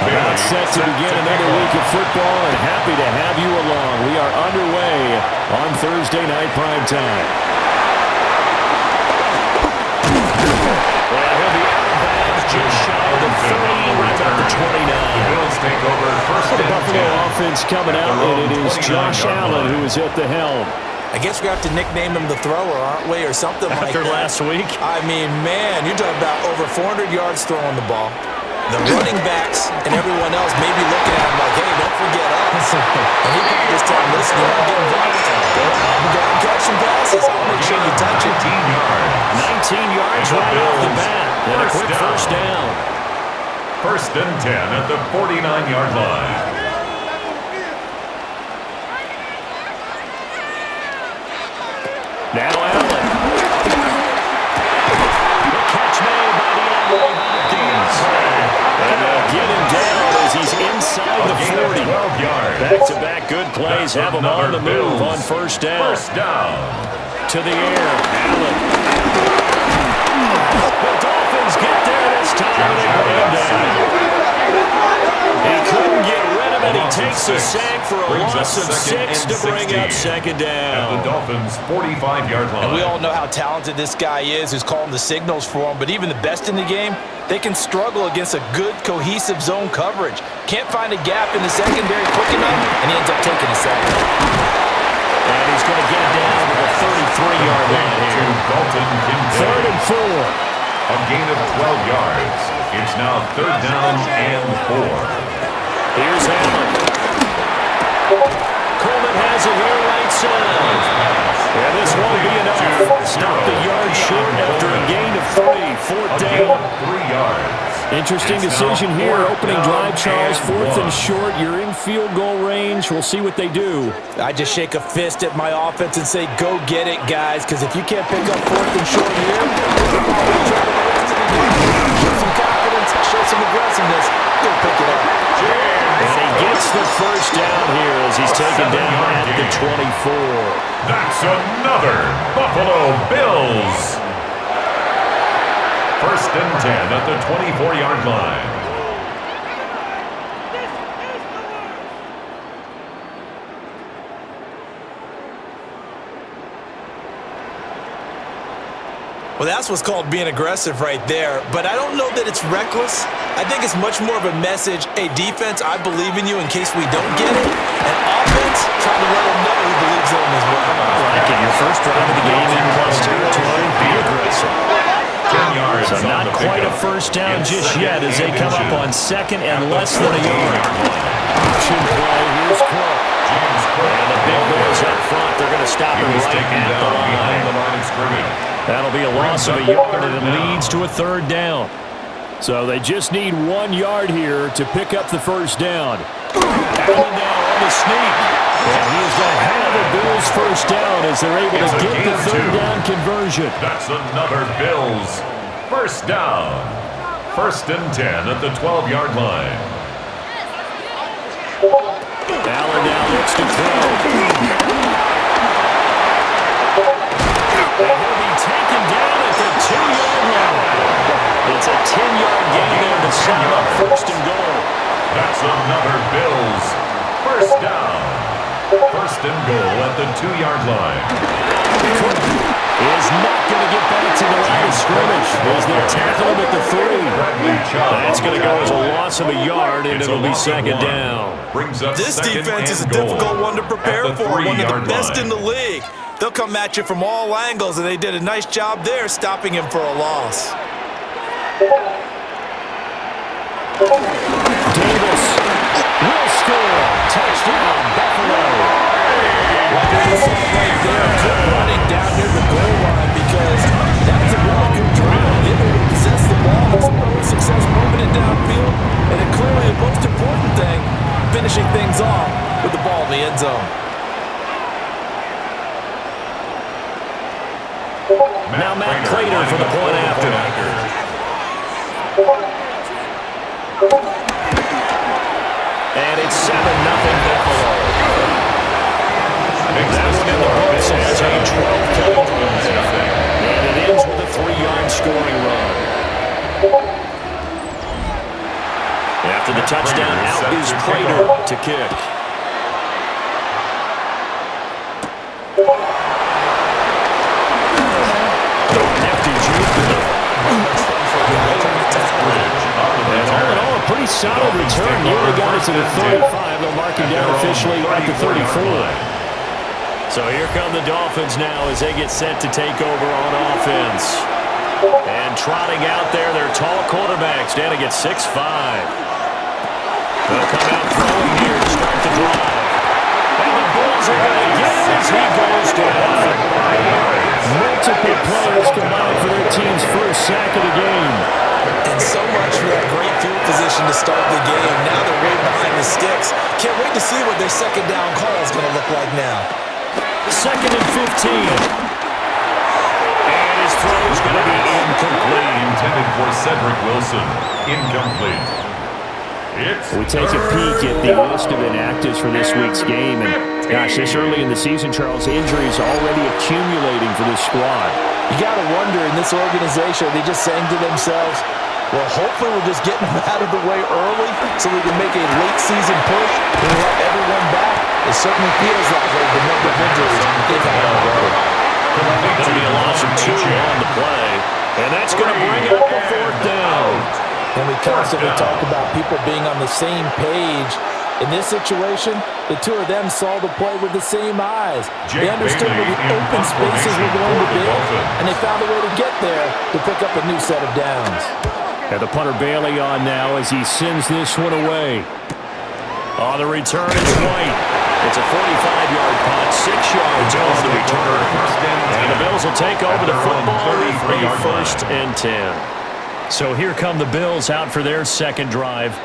About set to begin another week of football, and happy to have you along. We are underway on Thursday night primetime. Well, he'll be out of bounds just shy of the 30, right about the 29. The Bills take over first The Buffalo offense coming out, and it is Josh Allen who is at the helm. I guess we have to nickname him the thrower, aren't we, or something like that. After last week? I mean, man, you're talking about over 400 yards throwing the ball. The running backs and everyone else may be looking at him like, hey, don't forget us. And he can just tell them, listen, you're not getting involved. I'm going to catch some passes. I'll make sure you touch it. 19 yards right off the bat. And a quick first down. First and 10 at the 49-yard line. Now Allen. The catch made by Dml W3. And they'll get him down as he's inside the 40. Back-to-back good plays have him on the move on first down. First down. To the air, Allen. The Dolphins get there this time and they bring him down. He couldn't get rid of it. He takes a sack for a loss of 6 to bring up second down. At the Dolphins' 45-yard line. And we all know how talented this guy is who's calling the signals for him, but even the best in the game, they can struggle against a good, cohesive zone coverage. Can't find a gap in the secondary quick enough, and he ends up taking a sack. And he's going to get down to the 33-yard line here. Third and 4. A gain of 12 yards. It's now third down and 4. Here's Allen. Coleman has it here right side. And this won't be enough. Stop the yard short after a gain of 3. Fourth down. 3 yards. Interesting decision here. Opening drive, Charles. Fourth and short. You're in field goal range. We'll see what they do. I just shake a fist at my offense and say, go get it, guys, because if you can't pick up fourth and short here, show some confidence, show some aggressiveness, go pick it up. And he gets the first down here as he's taken down at the 24. That's another Buffalo Bills. First and 10 at the 24-yard line. Well, that's what's called being aggressive right there. But I don't know that it's reckless. I think it's much more of a message. Hey, defense, I believe in you in case we don't get it. And offense, trying to let them know he believes in them as well. I like it. Your first drive of the game in plus territory. Be aggressive. 10 yards. So not quite a first first down just yet as they come up on second and less than a yard. Option play. Here's Cook. And the big boys up front, they're going to stop him right at the line of scrimmage. That'll be a loss of a yard, and it leads to a third down. So they just need 1 yard here to pick up the first down. Allen now on the sneak. And he is going to have a Bills first down as they're able to get the third down conversion. That's another Bills first down. 1st and 10 at the 12-yard line. Allen now looks to throw. And he'll be taken down at the 2-yard line. It's a 10-yard gain there to set up 1st and goal. That's another Bills first down. 1st and goal at the 2-yard line. Cook is not going to get back to the line of scrimmage as they tackle him at the 3. That's going to go as a loss of a yard, and it'll be second down. This defense is a difficult one to prepare for, one of the best in the league. They'll come at you from all angles, and they did a nice job there stopping him for a loss. Davis will score. Touchdown, Buffalo. Right there, good running down near the goal line because that's a really good drive. They were able to possess the ball, have some early success moving it downfield, and then clearly the most important thing, finishing things off with the ball in the end zone. Now Matt Prater for the point after. And it's 7-0 Buffalo. That one in the books as a 12-point win. And it ends with a 3-yard scoring run. After the touchdown, out is Prater to kick. Hefty juke. And all in all, a pretty solid return. Nearly got it to the 35. They'll mark him down officially at the 34. So here come the Dolphins now as they get set to take over on offense. And trotting out there, their tall quarterback standing at 6'5". They'll come out throwing here to start the drive. And the Bills are going to get him as he goes down. Multiple players combined for their team's first sack of the game. And so much for that great field position to start the game. Now they're way behind the sticks. Can't wait to see what their second down call is going to look like now. 2nd and 15. And his throw is going to be incomplete. Intended for Cedric Wilson. Incomplete. We take a peek at the list of inactives for this week's game. And gosh, this early in the season, Charles, injuries already accumulating for this squad. You got to wonder in this organization, they just saying to themselves, well, hopefully we're just getting them out of the way early so we can make a late season push and let everyone back. It certainly feels that way, the number of injuries they've had already. Going to be a loss of 2 on the play. And that's going to bring up a 4th down. And we constantly talk about people being on the same page. In this situation, the two of them saw the play with the same eyes. They understood where the open spaces were going to be, and they found a way to get there to pick up a new set of downs. And the punter Bailey on now as he sends this one away. On the return, it's White. It's a 45-yard punt, 6 yards on the return. And the Bills will take over the football with a 1st and 10. So here come the Bills out for their second drive.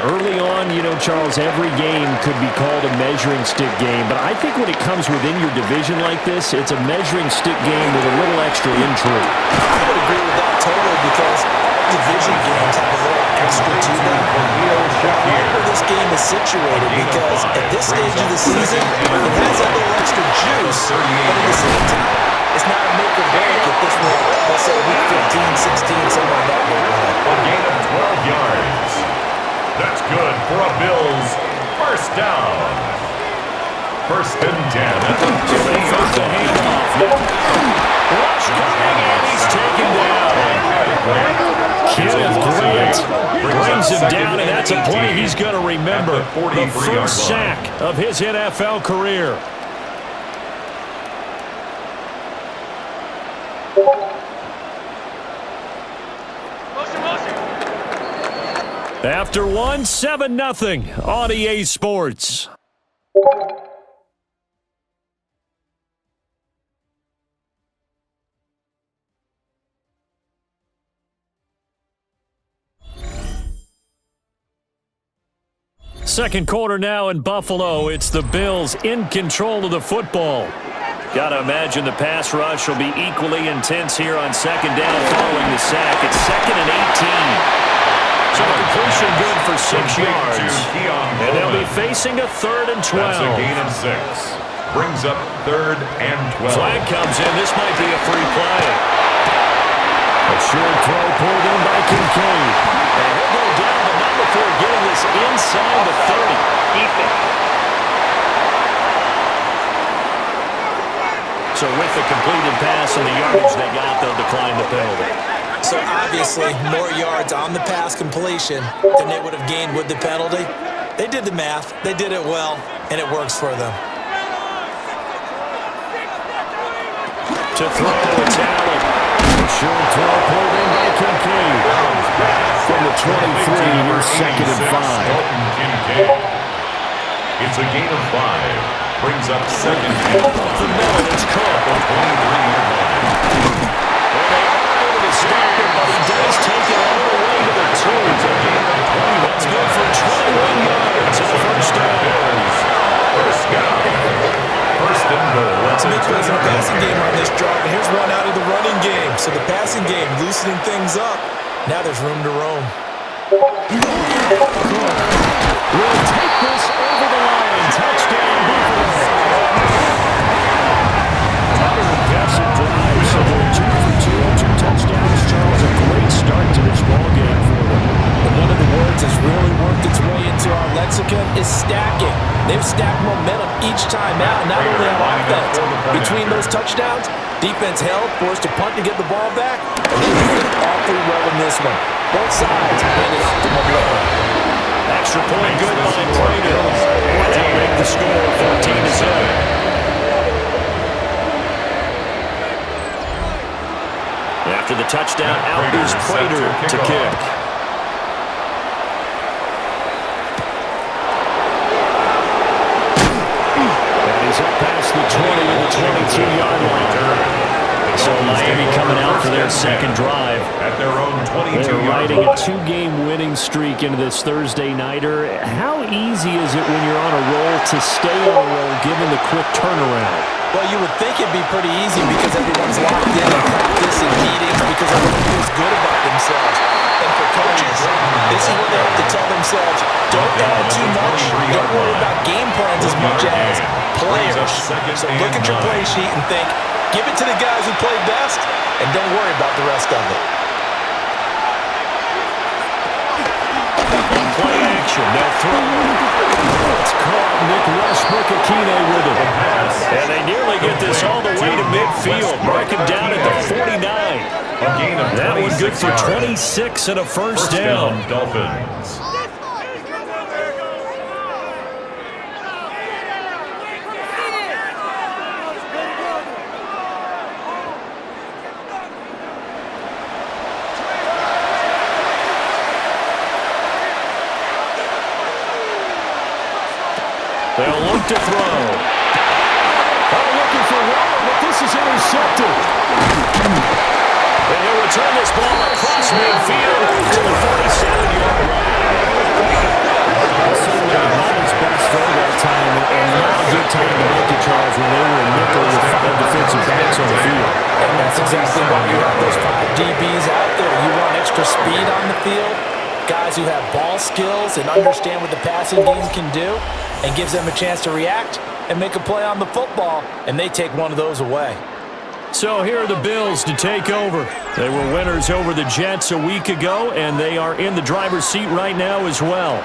Early on, Charles, every game could be called a measuring stick game. But I think when it comes within your division like this, it's a measuring stick game with a little extra intrigue. I would agree with that totally because division games have a little extra to them. However this game is situated because at this stage of the season, it has a little extra juice. But at the same time, it's not a make or break at this point. Let's say week 15, 16, somewhere in that neighborhood. A gain of 12 yards. That's good for a Bills first down. 1st and 10 at the 50-yard line. Rush coming, and he's taken down. Kenneth Grant brings him down, and that's a play he's going to remember. The first sack of his NFL career. After one, 7-0 on EA Sports. Second quarter now in Buffalo. It's the Bills in control of the football. Got to imagine the pass rush will be equally intense here on second down following the sack. It's 2nd and 18. So completion good for 6 yards. And they'll be facing a 3rd and 12. That's a gain of 6. Brings up 3rd and 12. Flag comes in. This might be a free play. A short throw pulled in by Kincaid. And he'll go down, but not before getting this inside the 30. So with the completed pass and the yardage they got, they'll decline the penalty. So obviously, more yards on the pass completion than they would have gained with the penalty. They did the math. They did it well, and it works for them. To throw, it's Allen. Short throw pulled in by Kincaid. From the 23, here's 2nd and 5. It's a gain of 5. Brings up 2nd and 5. Off the middle, it's Cook. 23-yard line. Stop him, but he does take it all the way to the 2. That's good for 21 yards and a first down. First down. First and goal. Let's make plays in the passing game on this drive, and here's one out of the running game. So the passing game loosening things up. Now there's room to roam. Will take this over the line. Touchdown, Buffalo. Another impressive drive. So they're 2 for 2 touchdowns. Charles, a great start to this ball game for them. But one of the words that's really worked its way into our lexicon is stacking. They've stacked momentum each time out, not only on offense. Between those touchdowns, defense held, forced to punt to get the ball back, and they hit awfully well in this one. Both sides landed optimal level. Extra point good by Prater. That'll make the score 14-7. After the touchdown, out is Prater to kick. And he's up past the 20 to the 22-yard line. So Miami coming out for their second drive. At their own 22-yard They're riding a 2-game winning streak into this Thursday nighter. How easy is it when you're on a roll to stay on a roll given the quick turnaround? Well, you would think it'd be pretty easy because everyone's locked in on practice and meetings because everyone feels good about themselves. And for coaches, this is where they have to tell themselves, don't add too much, don't worry about game plans as much as players. So look at your play sheet and think, give it to the guys who play best, and don't worry about the rest of it. Play action, they'll throw. It's caught. Nick Westbrook-Akine with it. And they nearly get this all the way to midfield. Mark him down at the 49. That one good for 26 and a first down. Dolphins. They'll look to throw. Looking for one, but this is intercepted. And he'll return this ball across midfield to the 47-yard line. Not his best throw that time, and not a good time to make it, Charles, when they were in nickel with 5 defensive backs on the field. And that's exactly why you have those 5 DBs out there. You want extra speed on the field, guys who have ball skills and understand what the passing game can do, and gives them a chance to react and make a play on the football, and they take one of those away. So here are the Bills to take over. They were winners over the Jets a week ago, and they are in the driver's seat right now as well.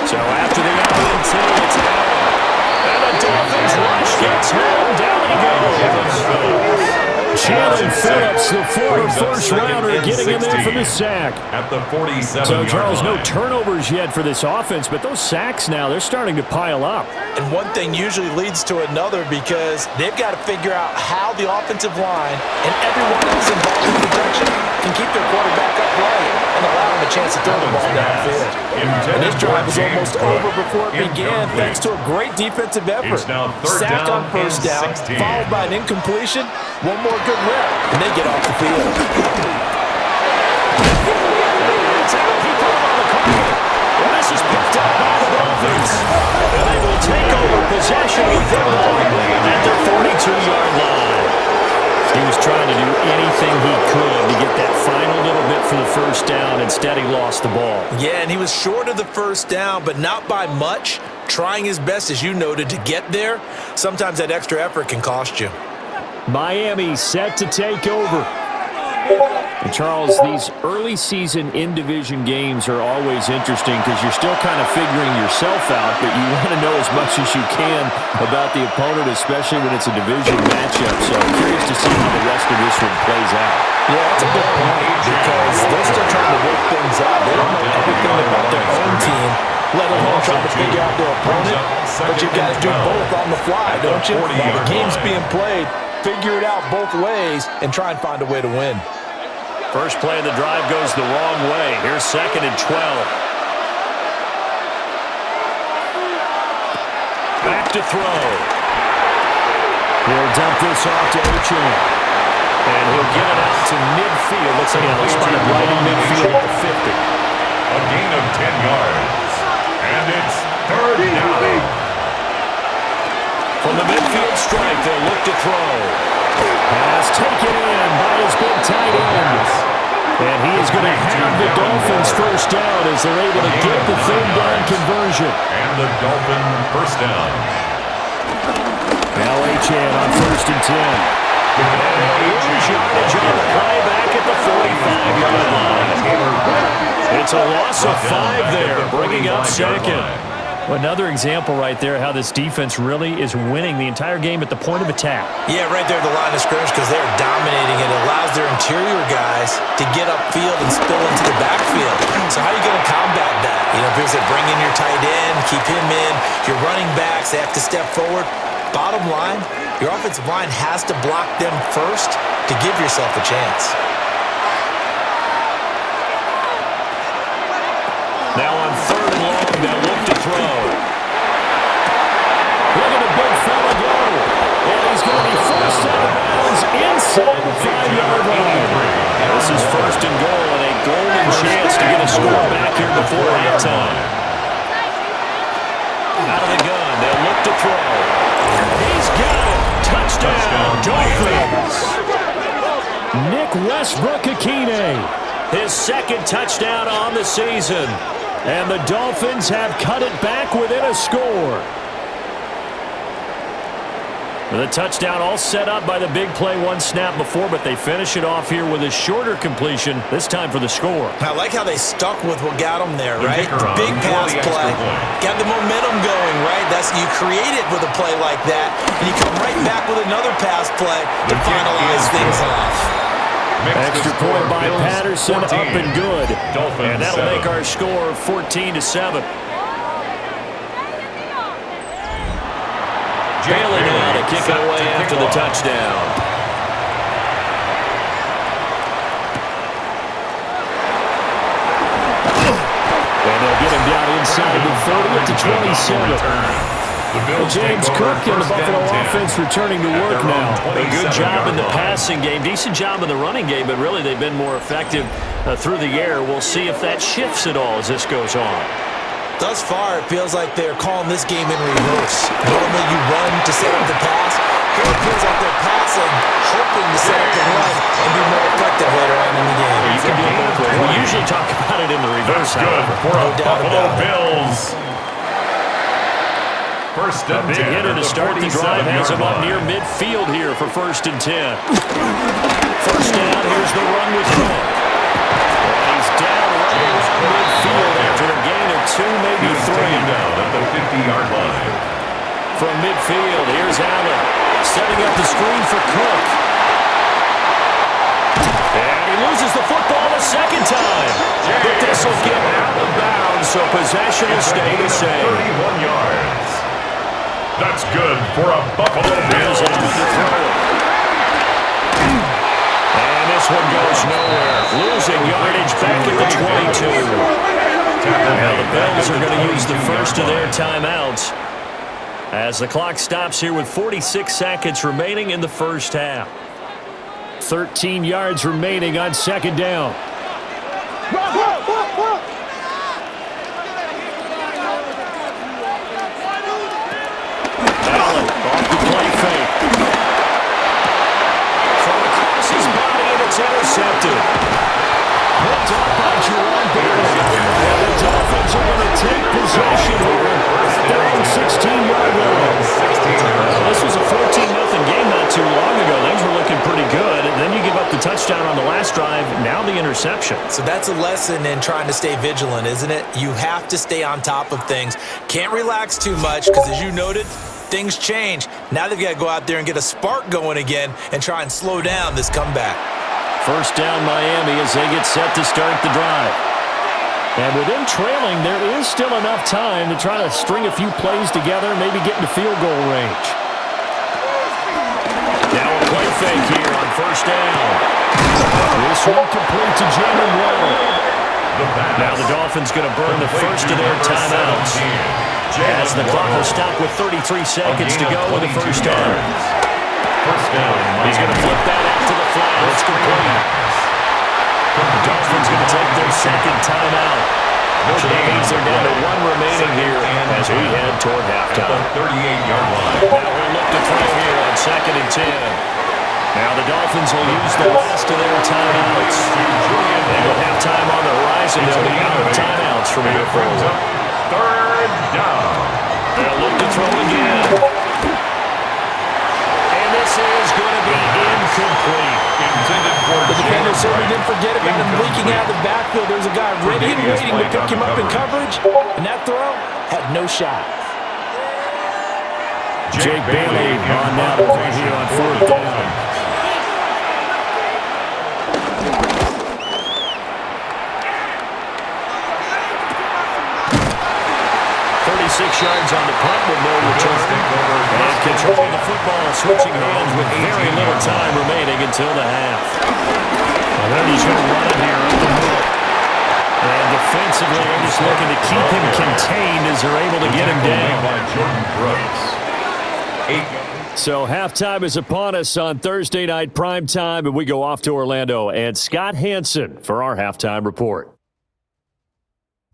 So after the opening tip, it's Allen. And the Dolphins rush gets home. Down he goes. Jalen Phillips, the former Brings up first second rounder and getting him there for the 16 sack. at the 47-yard So, Charles, no line. turnovers yet for this offense, but those sacks now, they're starting to pile up. And one thing usually leads to another because they've got to figure out how the offensive line and everyone else involved in protection can keep their quarterback upright and allow him a chance to throw the ball downfield. And this drive was almost over before it began thanks to a great defensive effort. It's now third Sack down on first and down, 16. followed by an incompletion, one more good rep, and they get off the field. It's out. He put him on the carpet. And this is picked up by the Dolphins. And they will take over possession with the ball at their 42-yard line. He was trying to do anything he could to get that final little bit for the first down. Instead, he lost the ball. Yeah, and he was short of the first down, but not by much. Trying his best, as you noted, to get there. Sometimes that extra effort can cost you. Miami set to take over. And Charles, these early season in-division games are always interesting because you're still kind of figuring yourself out, but you want to know as much as you can about the opponent, especially when it's a division matchup. So I'm curious to see how the rest of this one plays out. Yeah, that's a good point because they're still trying to work things out. They don't know everything about their own team, let alone trying to figure out their opponent. But you've got to do both on the fly, don't you? While the game's being played, figure it out both ways and try and find a way to win. First play of the drive goes the wrong way. Here's 2nd and 12. Back to throw. He'll dump this off to Uchin. And he'll get it out to midfield. Looks like he'll spot it right in midfield at the 50. A gain of 10 yards. And it's third down. From the midfield strike, they'll look to throw. Pass taken in by his big tight end. And he is going to have the Dolphins first down as they're able to get the third down conversion. And the Dolphin first down. Now Achane on 1st and 10. Huge yardage on the play back at the 45-yard line. It's a loss of 5 there, bringing up 2nd. Another example right there how this defense really is winning the entire game at the point of attack. Yeah, right there at the line of scrimmage because they're dominating. It allows their interior guys to get upfield and spill into the backfield. So how are you going to combat that? You know, because they bring in your tight end, keep him in. Your running backs, they have to step forward. Bottom line, your offensive line has to block them first to give yourself a chance. Now on 3rd and long, they'll look to throw. Look at the big fella go. And he's going to be forced out of bounds inside the 5-yard line. This is 1st and goal and a golden chance to get a score back here before halftime. Out of the gun, they'll look to throw. He's got it. Touchdown, Dolphins. Nick Westbrook-Akine, his 2nd touchdown on the season. And the Dolphins have cut it back within a score. The touchdown all set up by the big play one snap before, but they finish it off here with a shorter completion, this time for the score. I like how they stuck with what got them there, right? The big pass play. Got the momentum going, right? You create it with a play like that, and you come right back with another pass play to finalize things off. Extra point by Patterson, 14. up and good. Dolphins And that'll 7. make our score 14-7. Bailey now to kick it away after the touchdown. And they'll get him down inside the 30 at the 27. James Cook and the Buffalo offense returning to work now. A good job in the passing game, decent job in the running game, but really they've been more effective through the air. We'll see if that shifts at all as this goes on. Thus far, it feels like they're calling this game in reverse. Normally you run to set up the pass. Here it feels like they're passing, hoping to set up the run and be more effective later on in the game. You can do it both ways. We usually talk about it in the reverse. That's good for No doubt Buffalo about it. Bills. First and 10. Big hitter to start the drive has him up near midfield here for 1st and 10. First down, here's the run with Cook. He's down right around midfield after a gain of 2, maybe 3. Down at the 50-yard line. From midfield, here's Allen setting up the screen for Cook. loses the football a second time. But this will get out of bounds, so possession will stay the same. 31 yards. That's good for a Buffalo Bills. And this one goes nowhere. Losing yardage back at the 22. Now the Bills are going to use the first of their timeouts as the clock stops here with 46 seconds remaining in the first half. 13 yards remaining on second down. Allen off the play fake. From across his body, and it's intercepted. Picked up by Jerome Bailey. And the Dolphins are going to take possession here. Their own 16-yard line. This was a 14-0 game not too long ago. Things were looking pretty good. And then you give up the touchdown on the last drive. Now the interception. So that's a lesson in trying to stay vigilant, isn't it? You have to stay on top of things. Can't relax too much because, as you noted, things change. Now they've got to go out there and get a spark going again and try and slow down this comeback. First down Miami as they get set to start the drive. And with them trailing, there is still enough time to try to string a few plays together, maybe get into field goal range. Now a play fake here on first down. This one complete to Dml. Now the Dolphins going to burn the first of their timeouts as the clock will stop with 33 seconds to go in the first down. He's going to flip that out to the flat. It's complete. The Dolphins going to take their second timeout. Which means they're down to one remaining here as we head toward halftime. 38-yard line. Now we'll look to throw here on 2nd and 10. Now the Dolphins will use the last of their timeouts. And with halftime on the horizon, they'll be out of timeouts from here forward. Third down. They'll look to throw again. And this is going to be incomplete. Intended for The defender certainly didn't forget about him leaking out of the backfield. There's a guy ready and waiting to pick him up in coverage, and that throw had no shot. Jake Bailey on now to play here on 4th down. 36 yards on the punt with no return. And controlling the football, switching hands with very little time remaining until the half. And then he's going to run it here up the middle. And defensively, they're just looking to keep him contained as they're able to get him down. So halftime is upon us on Thursday night primetime, and we go off to Orlando. And Scott Hansen for our halftime report.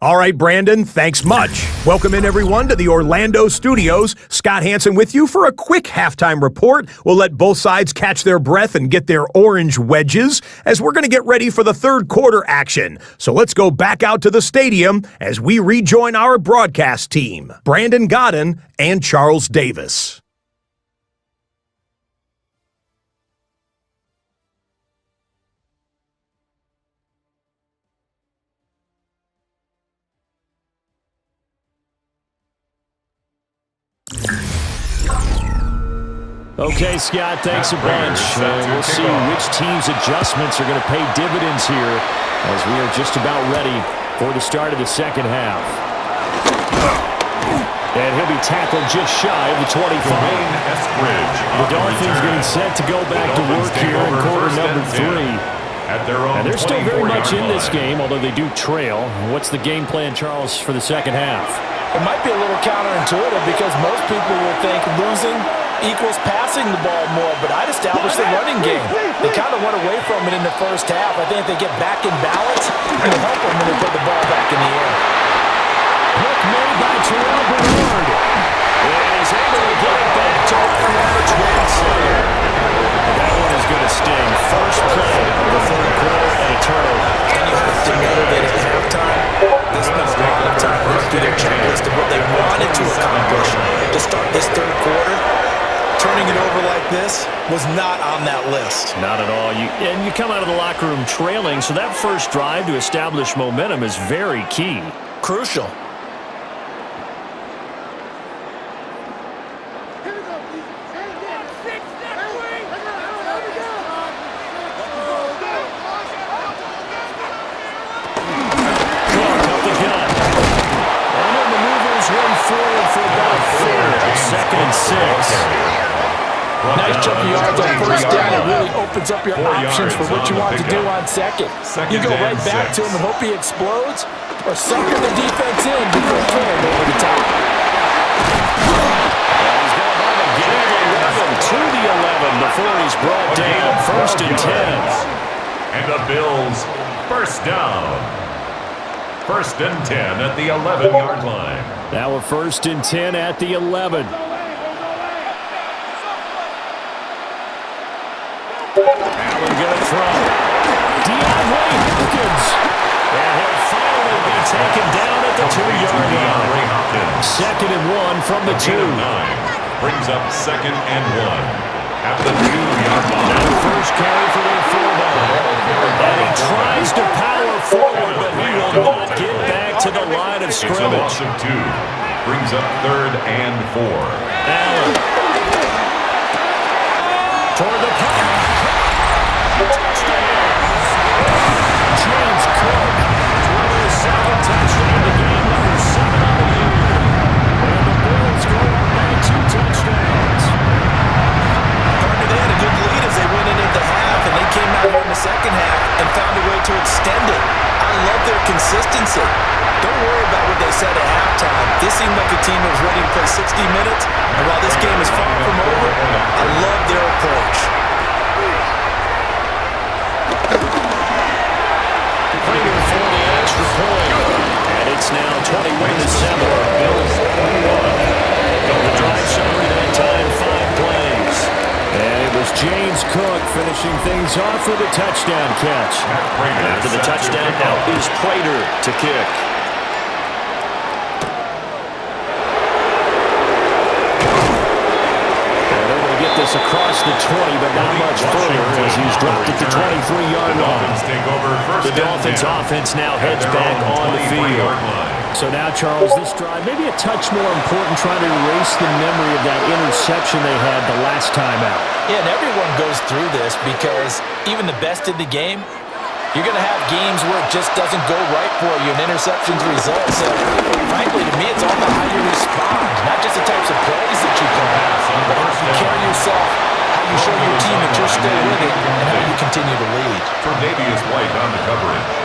All right, Brandon, thanks much. Welcome in, everyone, to the Orlando studios. Scott Hansen with you for a quick halftime report. We'll let both sides catch their breath and get their orange wedges as we're going to get ready for the third quarter action. So let's go back out to the stadium as we rejoin our broadcast team, Brandon Godden and Charles Davis. Okay, Scott, thanks a bunch. We'll see which team's adjustments are going to pay dividends here as we are just about ready for the start of the second half. And he'll be tackled just shy of the 25. The Dolphins getting set to go back to work here in quarter number 3. And they're still very much in this game, although they do trail. What's the game plan, Charles, for the second half? It might be a little counterintuitive because most people will think losing equals passing the ball more, but I'd establish the running game. They kind of went away from it in the first half. I think if they get back in balance, it'll help them when they put the ball back in the air. Look made by Terrell Bernard. And he's able to get it back to Rich Watson. That one is going to sting. First play of the third quarter and a turnover. And you have to know that at halftime, they spent a lot of time running through their checklist of what they wanted to accomplish to start this third quarter. Turning it over like this was not on that list. Not at all. And you come out of the locker room trailing, so that first drive to establish momentum is very key. Crucial. nice chunk of yards on first down. It really opens up your options for what you want to do on second. You go right back to him and hope he explodes, or sucker the defense in before throwing over the top. He's going to have a gain of 11 to the 11 before he's brought down. First and 10. And the Bills first down. First and 10 at the 11-yard line. Now a first and 10 at the 11. Allen going to throw. Dml W3. And he'll finally be taken down at the 2-yard line. Second and 1 from the 2. Brings up second and 1. At the 2-yard line. Now the first carry for their fullback. And he tries to power forward, but he will not get back to the line of scrimmage. It's a loss of 2. Brings up third and 4. Allen. Toward the pass. Touchdown. James Cook. For his second touchdown to game number 7 on the year. And the Bills go up by 2 touchdowns. They had a good lead as they went into the half, and they came out here in the second half and found a way to extend it. I love their consistency. Don't worry about what they said at halftime. This seemed like a team that was ready to play 60 minutes, and while this game is far from over, I love their approach. Prater for the extra point. And it's now 21-7. Bills 21. The drive summary that time, 5 plays. And it was James Cook finishing things off with a touchdown catch. And after the touchdown, out is Prater to kick. And they're going to get this across the 20, but not much further as he's dropped at the 23-yard line. The Dolphins offense now heads back on the field. So now, Charles, this drive maybe a touch more important, trying to erase the memory of that interception they had the last time out. Yeah, and everyone goes through this because even the best in the game, you're going to have games where it just doesn't go right for you and interceptions result. So, frankly, to me, it's all about how you respond, not just the types of plays that you call, but how you carry yourself, how you show your team that you're still with it, and how you continue to lead. For Davius White on the coverage.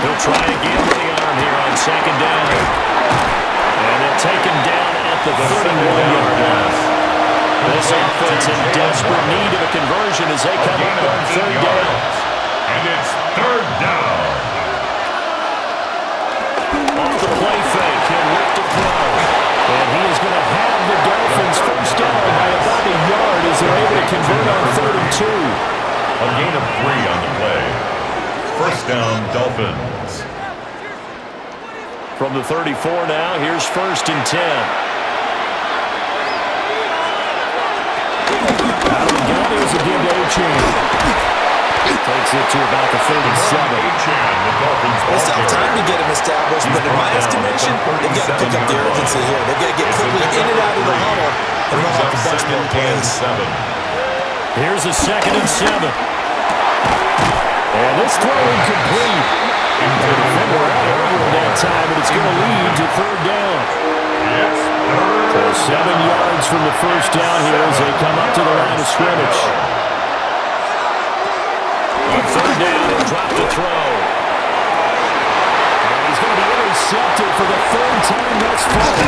He'll try again with the arm here on second down. And they'll take him down at the 31-yard line. This offense in desperate need of a conversion as they come up on third down. And it's third down. Off the play fake, he'll look to throw. And he is going to have the Dolphins first down by about a yard as they're able to convert on 3rd and 2. A gain of 3 on the play. First down, Dolphins. From the 34 now, here's 1st and 10. There's a give to A-Chain. Takes it to about the 37. They still have time to get him established, but in my estimation, they've got to pick up the urgency here. They've got to get quickly in and out of the huddle and run off a bunch more plays. Here's a 2nd and 7. And this throw incomplete. The defender out earlier that time, and it's going to lead to 3rd down. So 7 yards from the first down here as they come up to the line of scrimmage. On 3rd down, he'll drop the throw. And he's going to be intercepted for the 3rd time thus far.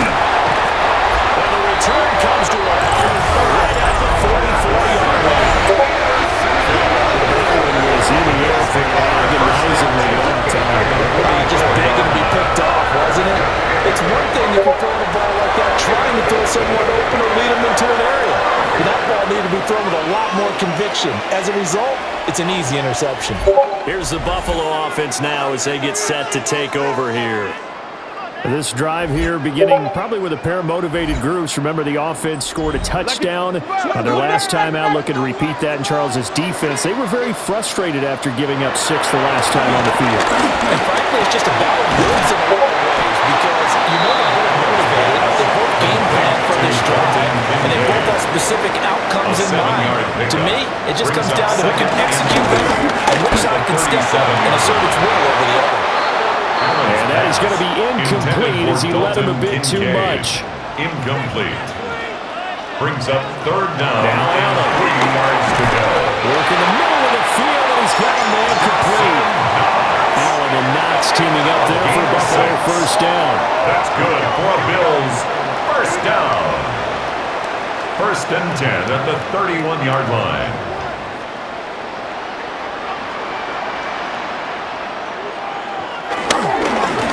And the return comes to a right at the 44-yard line. Was in the air for agonizingly long time. Just begging to be picked off, wasn't it? It's one thing if you're throwing a ball like that, trying to throw someone open or lead them into an area. But that ball needed to be thrown with a lot more conviction. As a result, it's an easy interception. Here's the Buffalo offense now as they get set to take over here. This drive here beginning probably with a pair of motivated groups. Remember, the offense scored a touchdown on their last time out, looking to repeat that in Charles's defense. They were very frustrated after giving up 6 the last time on the field. And frankly, it's just a battle of words in a lot of ways because you know they're both motivated. They both game plan for this drive, and they both have specific outcomes in mind. To me, it just comes down to who can execute better and which side can step up and assert its will over the other. And that is going to be incomplete as he let him a bit too much. Incomplete. Brings up third down. Now Allen. 3 yards to go. Work in the middle of the field, and he's got a man complete. Allen and Knox teaming up there for Buffalo first down. That's good for a Bills first down. First and 10 at the 31-yard line.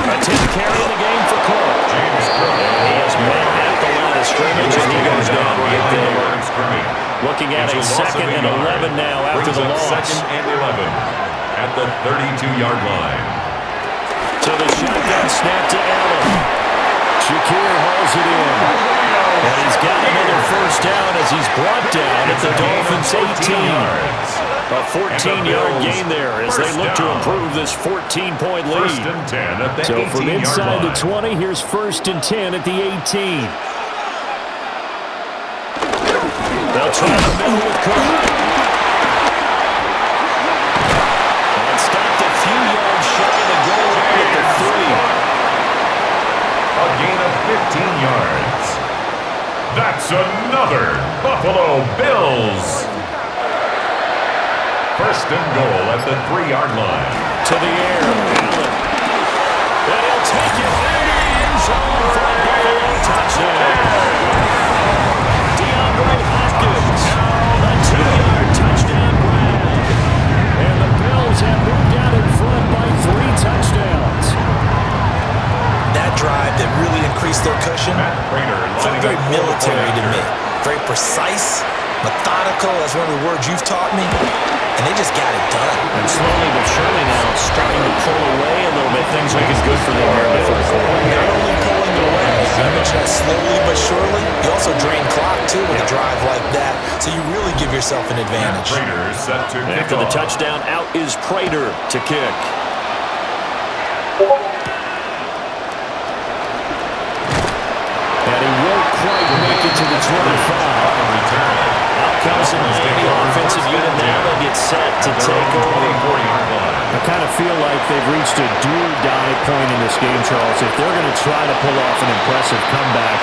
A 10 carry in the game for Clark. James Curran. He is met at the line of scrimmage, and he goes down right there. Looking at a second and 11 now after the loss. Second and 11 at the 32-yard line. So the shotgun snap to Allen. Shakir hauls it in. And he's got another first down as he's brought down at the Dolphins' 18. A 14-yard gain there as they look to improve this 14-point lead. First and 10 at the 18-yard line. So from inside the 20, here's first and 10 at the 18. They'll try the middle with Cook. And stopped a few yards shy of the goal line at the 3. A gain of 15 yards. That's another Buffalo Bills. First and goal at the 3-yard line. To the air, Allen. And he'll take it in the end zone for a Buffalo touchdown. Dml Hopkins, a 2-yard touchdown grab. And the Bills have moved out in front by 3 touchdowns. That drive that really increased their cushion felt very military to me. Very precise, methodical, that's one of the words you've taught me. And they just got it done. And slowly but surely now starting to pull away a little bit. Things looking good for them here in the first quarter. Not only pulling away, I mentioned that slowly but surely. You also drain clock, too, with a drive like that. So you really give yourself an advantage. Set to kick After the off. touchdown, out is Prater to kick. And he won't quite make it to the 25. Out comes the offensive unit now. They'll get set to take over. I kind of feel like they've reached a do-or-die point in this game, Charles. If they're going to try to pull off an impressive comeback,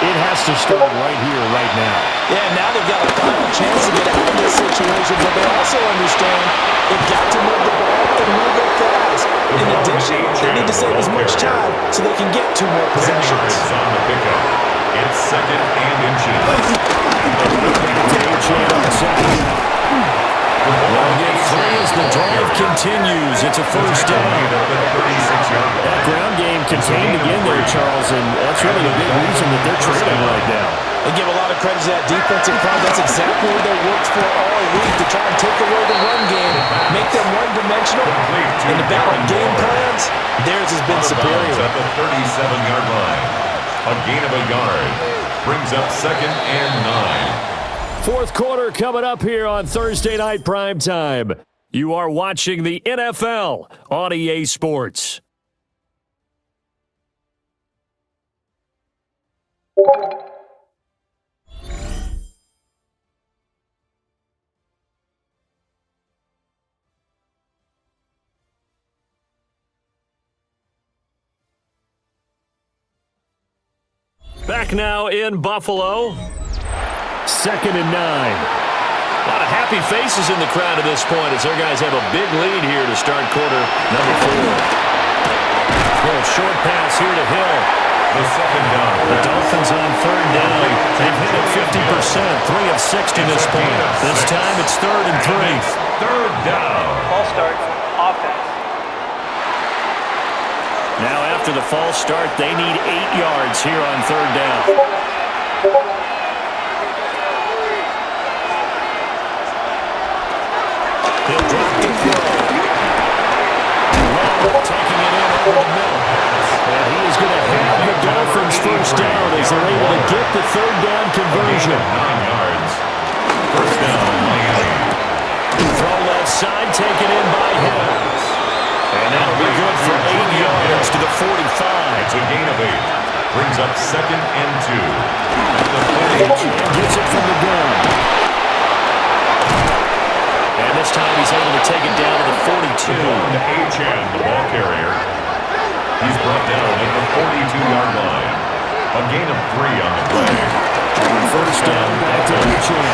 it has to start right here, right now. Yeah, now they've got a final chance to get out of this situation, but they also understand they've got to move the ball and move it fast. In addition, they need to save as much time so they can get 2 more possessions. On the pickup. It's second and inches. Long game 3 as the drive continues. It's a first down. That ground game contained again there, Charles, and that's really a big reason that they're trailing right now. They give a lot of credit to that defensive front. That's exactly what they worked for all week, to try and take away the run game, make them one-dimensional. In the battle of game plans, theirs has been superior. At the 37-yard line. A gain of a yard. Brings up second and 9. Fourth quarter coming up here on Thursday Night Primetime. You are watching the NFL on EA Sports. Back now in Buffalo. Second and 9. A lot of happy faces in the crowd at this point as their guys have a big lead here to start quarter number 4. Little short pass here to Hill. The second down. The Dolphins on third down. They've hit it 50%, 3 of 6 to this point. This time it's third and 3. Third down. Ball starts. Offense. Now after the false start, they need 8 yards here on third down. He'll drop the throw. Long taking it in over the middle. And he is going to have the Dolphins first down as they're able to get the third down conversion. 9 yards. First down, Miami. Throw left side, taken in by Hill. And that'll be good for 8 yards to the 45. It's a gain of 8. Brings up second and 2. At the 42. And gets it from the gun. And this time he's able to take it down to the 42. Achane, the ball carrier. He's brought down at the 42-yard line. A gain of 3 on the play. On first down, back to Uchin.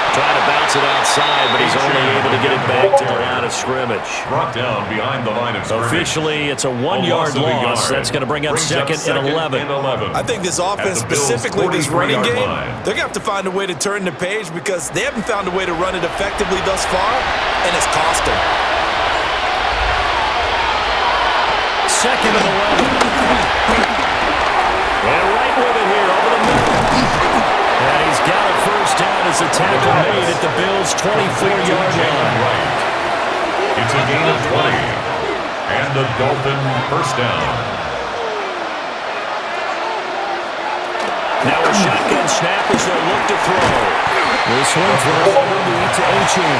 Trying to bounce it outside, but he's only able to get it back to the line of scrimmage. Brought down behind the line of scrimmage. Officially, it's a one-yard loss. That's going to bring up second and 11. I think this offense, specifically this running game, they're going to have to find a way to turn the page because they haven't found a way to run it effectively thus far, and it's cost them. Second and 11. And right with it here over the middle. And he's got a first down as the tackle made at the Bills' 24-yard line. It's a gain of 20. And the Dolphin first down. Now a shotgun snap as they look to throw. This one throws underneath to Uchin.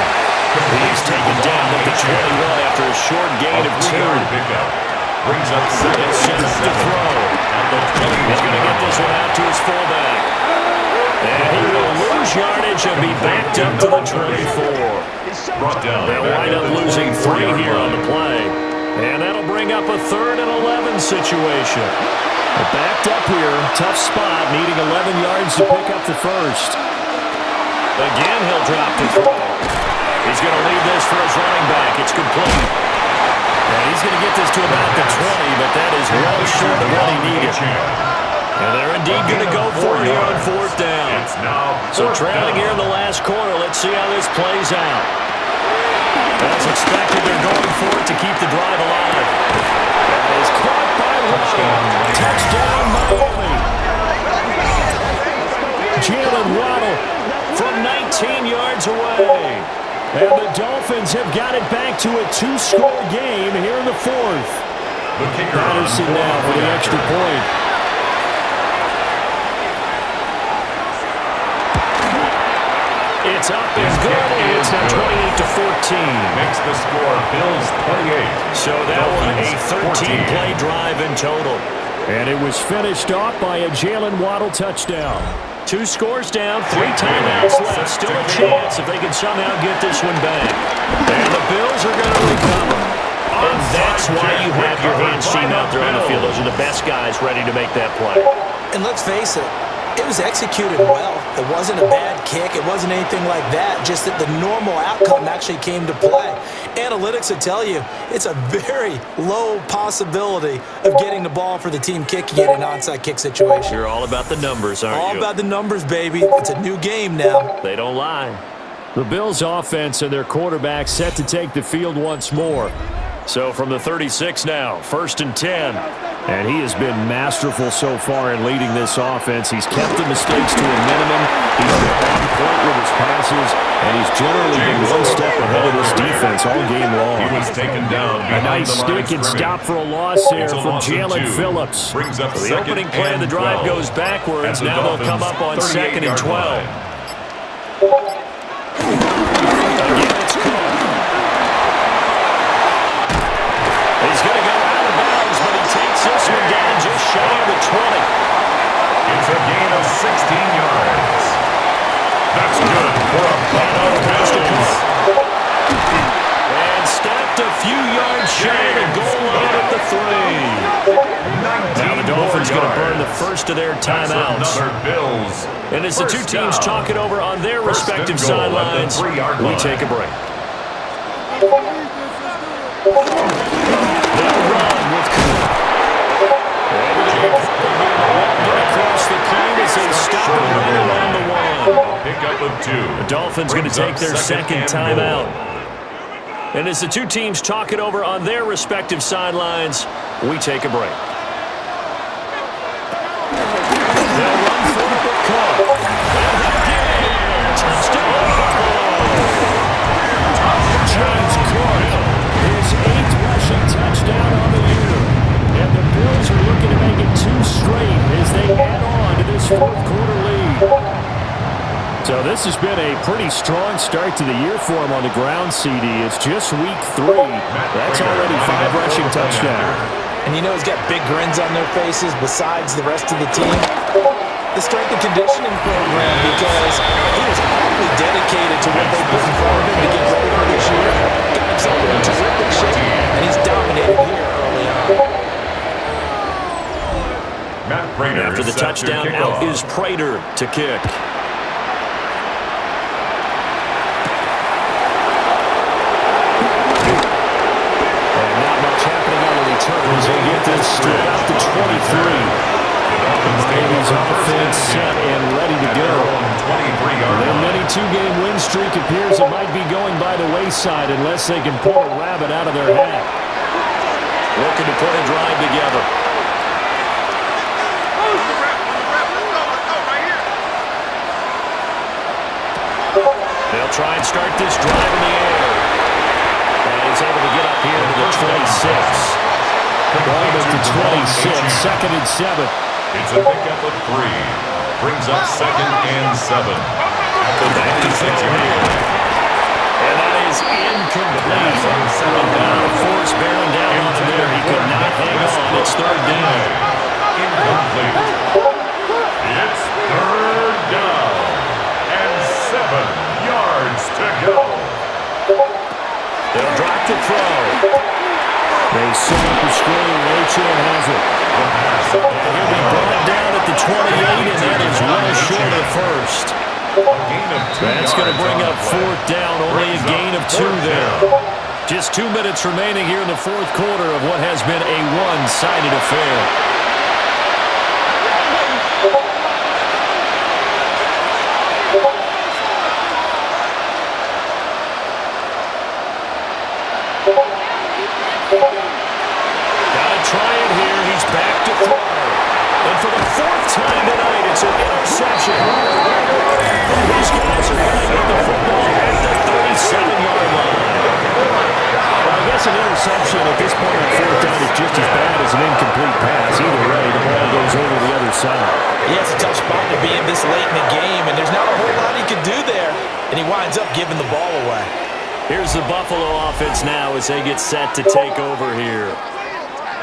He's taken down at the 21 after a short gain of 2. Pickup. Brings up second Set up to throw. He's going to get this one out to his fullback. And he will lose yardage and be backed up to the 24. Brought down. They'll wind up losing 3 here on the play. And that'll bring up a 3rd and 11 situation. They're backed up here. Tough spot, needing 11 yards to pick up the first. Again, he'll drop to throw. He's going to lead this for his running back. It's complete. And he's going to get this to about the 20, but that is well short of what he needed. And they're indeed going to go for it here on 4th down. So trailing here in the last quarter, let's see how this plays out. As expected, they're going for it to keep the drive alive. That is caught by Waddle. Touchdown, Miami. Jalen Waddle from 19 yards away. And the Dolphins have got it back to a 2-score game here in the 4th. Patterson now for the extra point. It's up and good. It's now 28-14. Makes the score Bills 28. So that one a 13-play drive in total. And it was finished off by a Jalen Waddle touchdown. 2 scores down, 3 timeouts left. Still a chance if they can somehow get this one back. And the Bills are going to recover. And that's why you have your hands team out there on the field. Those are the best guys ready to make that play. And let's face it, it was executed well. It wasn't a bad kick. It wasn't anything like that. Just that the normal outcome actually came to play. Analytics will tell you it's a very low possibility of getting the ball for the team kicking it in an onside kick situation. You're all about the numbers, aren't you? All about the numbers, baby. It's a new game now. They don't lie. The Bills' offense and their quarterback set to take the field once more. So from the 36 now, 1st and 10. And he has been masterful so far in leading this offense. He's kept the mistakes to a minimum. He's been on point with his passes. And he's generally been one step ahead of this defense all game long. He was taken down. A nice stick and stop for a loss there from Jalen Phillips. So the opening play of the drive goes backwards. Now they'll come up on 2nd and 12. Again, it's caught. He's going to go out of bounds, but he takes this one down just shy of the 20. It's a gain of 16 yards. That's good for a ball. And stopped a few yards shy of the goal line at the 3. Now the Dolphins going to burn the first of their timeouts. And as the two teams talk it over on their respective sidelines, we take a break. They'll run with across the clean as they stop it right around the 1. Pick up of 2. The Dolphins going to take their second timeout. And as the two teams talk it over on their respective sidelines, we take a break. They'll run for it with Cobb. Touchdown! James Cook, his 8th rushing touchdown on the year. And the Bills are looking to make it 2 straight as they add on to this 4th quarter lead. So this has been a pretty strong start to the year for him on the ground, CD. It's just week 3. That's already 5 rushing touchdowns. And you know he's got big grins on their faces besides the rest of the team. The strength and conditioning program, because he was highly dedicated to what they put in front of him to get ready for this year. Got himself in terrific shape, and he's dominated here early on. Matt Prater After the set to touchdown, kick out off. is Prater to kick. And not much happening on the return as they get this to about the 23. Miami's offense set and ready to go. 23-yard Their line. mini two-game win streak appears it might be going by the wayside unless they can pull a rabbit out of their hat. Looking to put a drive together. They'll try and start this drive in the air. And he's able to get up here to the 26. Ball at the 26, second and 7. It's a pickup of 3. Brings up second and 7. The back to throw here. And that is incomplete. Now the force bearing down on him there. He could not hang on. It's third down. Incomplete. It's third down. And 7 yards to go. They'll drop the throw. They set up the screen. Rachel has it. He'll be brought down at the 28, and that is well short of first. That's going to bring up fourth down. Only a gain of 2 there. Just 2 minutes remaining here in the fourth quarter of what has been a one-sided affair. Gotta try it here. He's back to throw. And for the 4th time tonight, it's an interception. These guys are going to get the football at the 37-yard line. Well, I guess an interception at this point on 4th down is just as bad as an incomplete pass. Either way, the ball goes over the other side. Yeah, it's a tough spot to be in this late in the game, and there's not a whole lot he can do there, and he winds up giving the ball away. Here's the Buffalo offense now as they get set to take over here.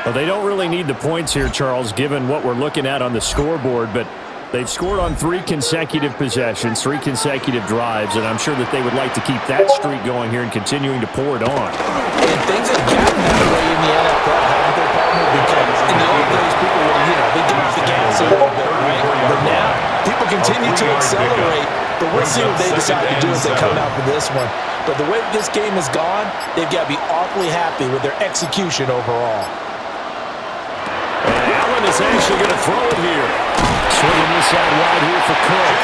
Well, they don't really need the points here, Charles, given what we're looking at on the scoreboard, but they've scored on 3 consecutive possessions, 3 consecutive drives, and I'm sure that they would like to keep that streak going here and continuing to pour it on. And things have gotten that way in the NFL, haven't they, partner? Because in the old days, people would, they dropped the gas a little bit, right? But now, people continue to accelerate, but we'll see what they decide to do as they come out for this one. But the way this game has gone, they've got to be awfully happy with their execution overall. And Allen is actually going to throw it here. Swinging this out wide here for Cook.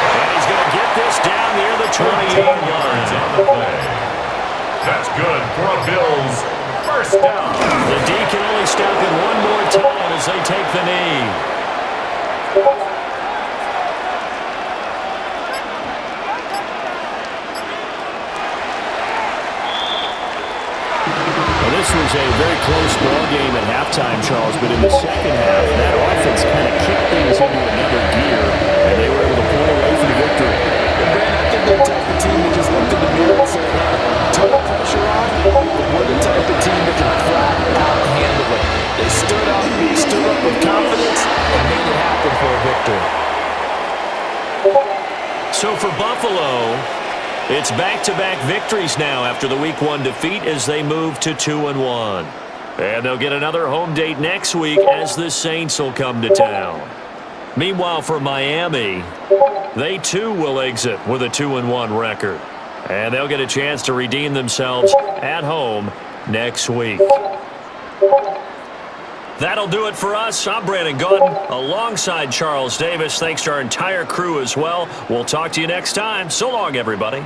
And he's going to get this down near the 28 yards on the play. That's good for a Bills first down. The D can only stop it one more time as they take the knee. This was a very close ball game at halftime, Charles, but in the second half, that offense kind of kicked things into another gear, and they were able to pull away for the victory. Brad, I think they're the type of team that just looked in the mirror and said, total pressure on, but we're the type of team that can flat out handle it. They stood up with confidence, and made it happen for a victory. So for Buffalo, it's back-to-back victories now after the Week 1 defeat as they move to 2-1. And they'll get another home date next week as the Saints will come to town. Meanwhile, for Miami, they too will exit with a 2-1 record. And they'll get a chance to redeem themselves at home next week. That'll do it for us. I'm Brandon Gaudin alongside Charles Davis. Thanks to our entire crew as well. We'll talk to you next time. So long, everybody.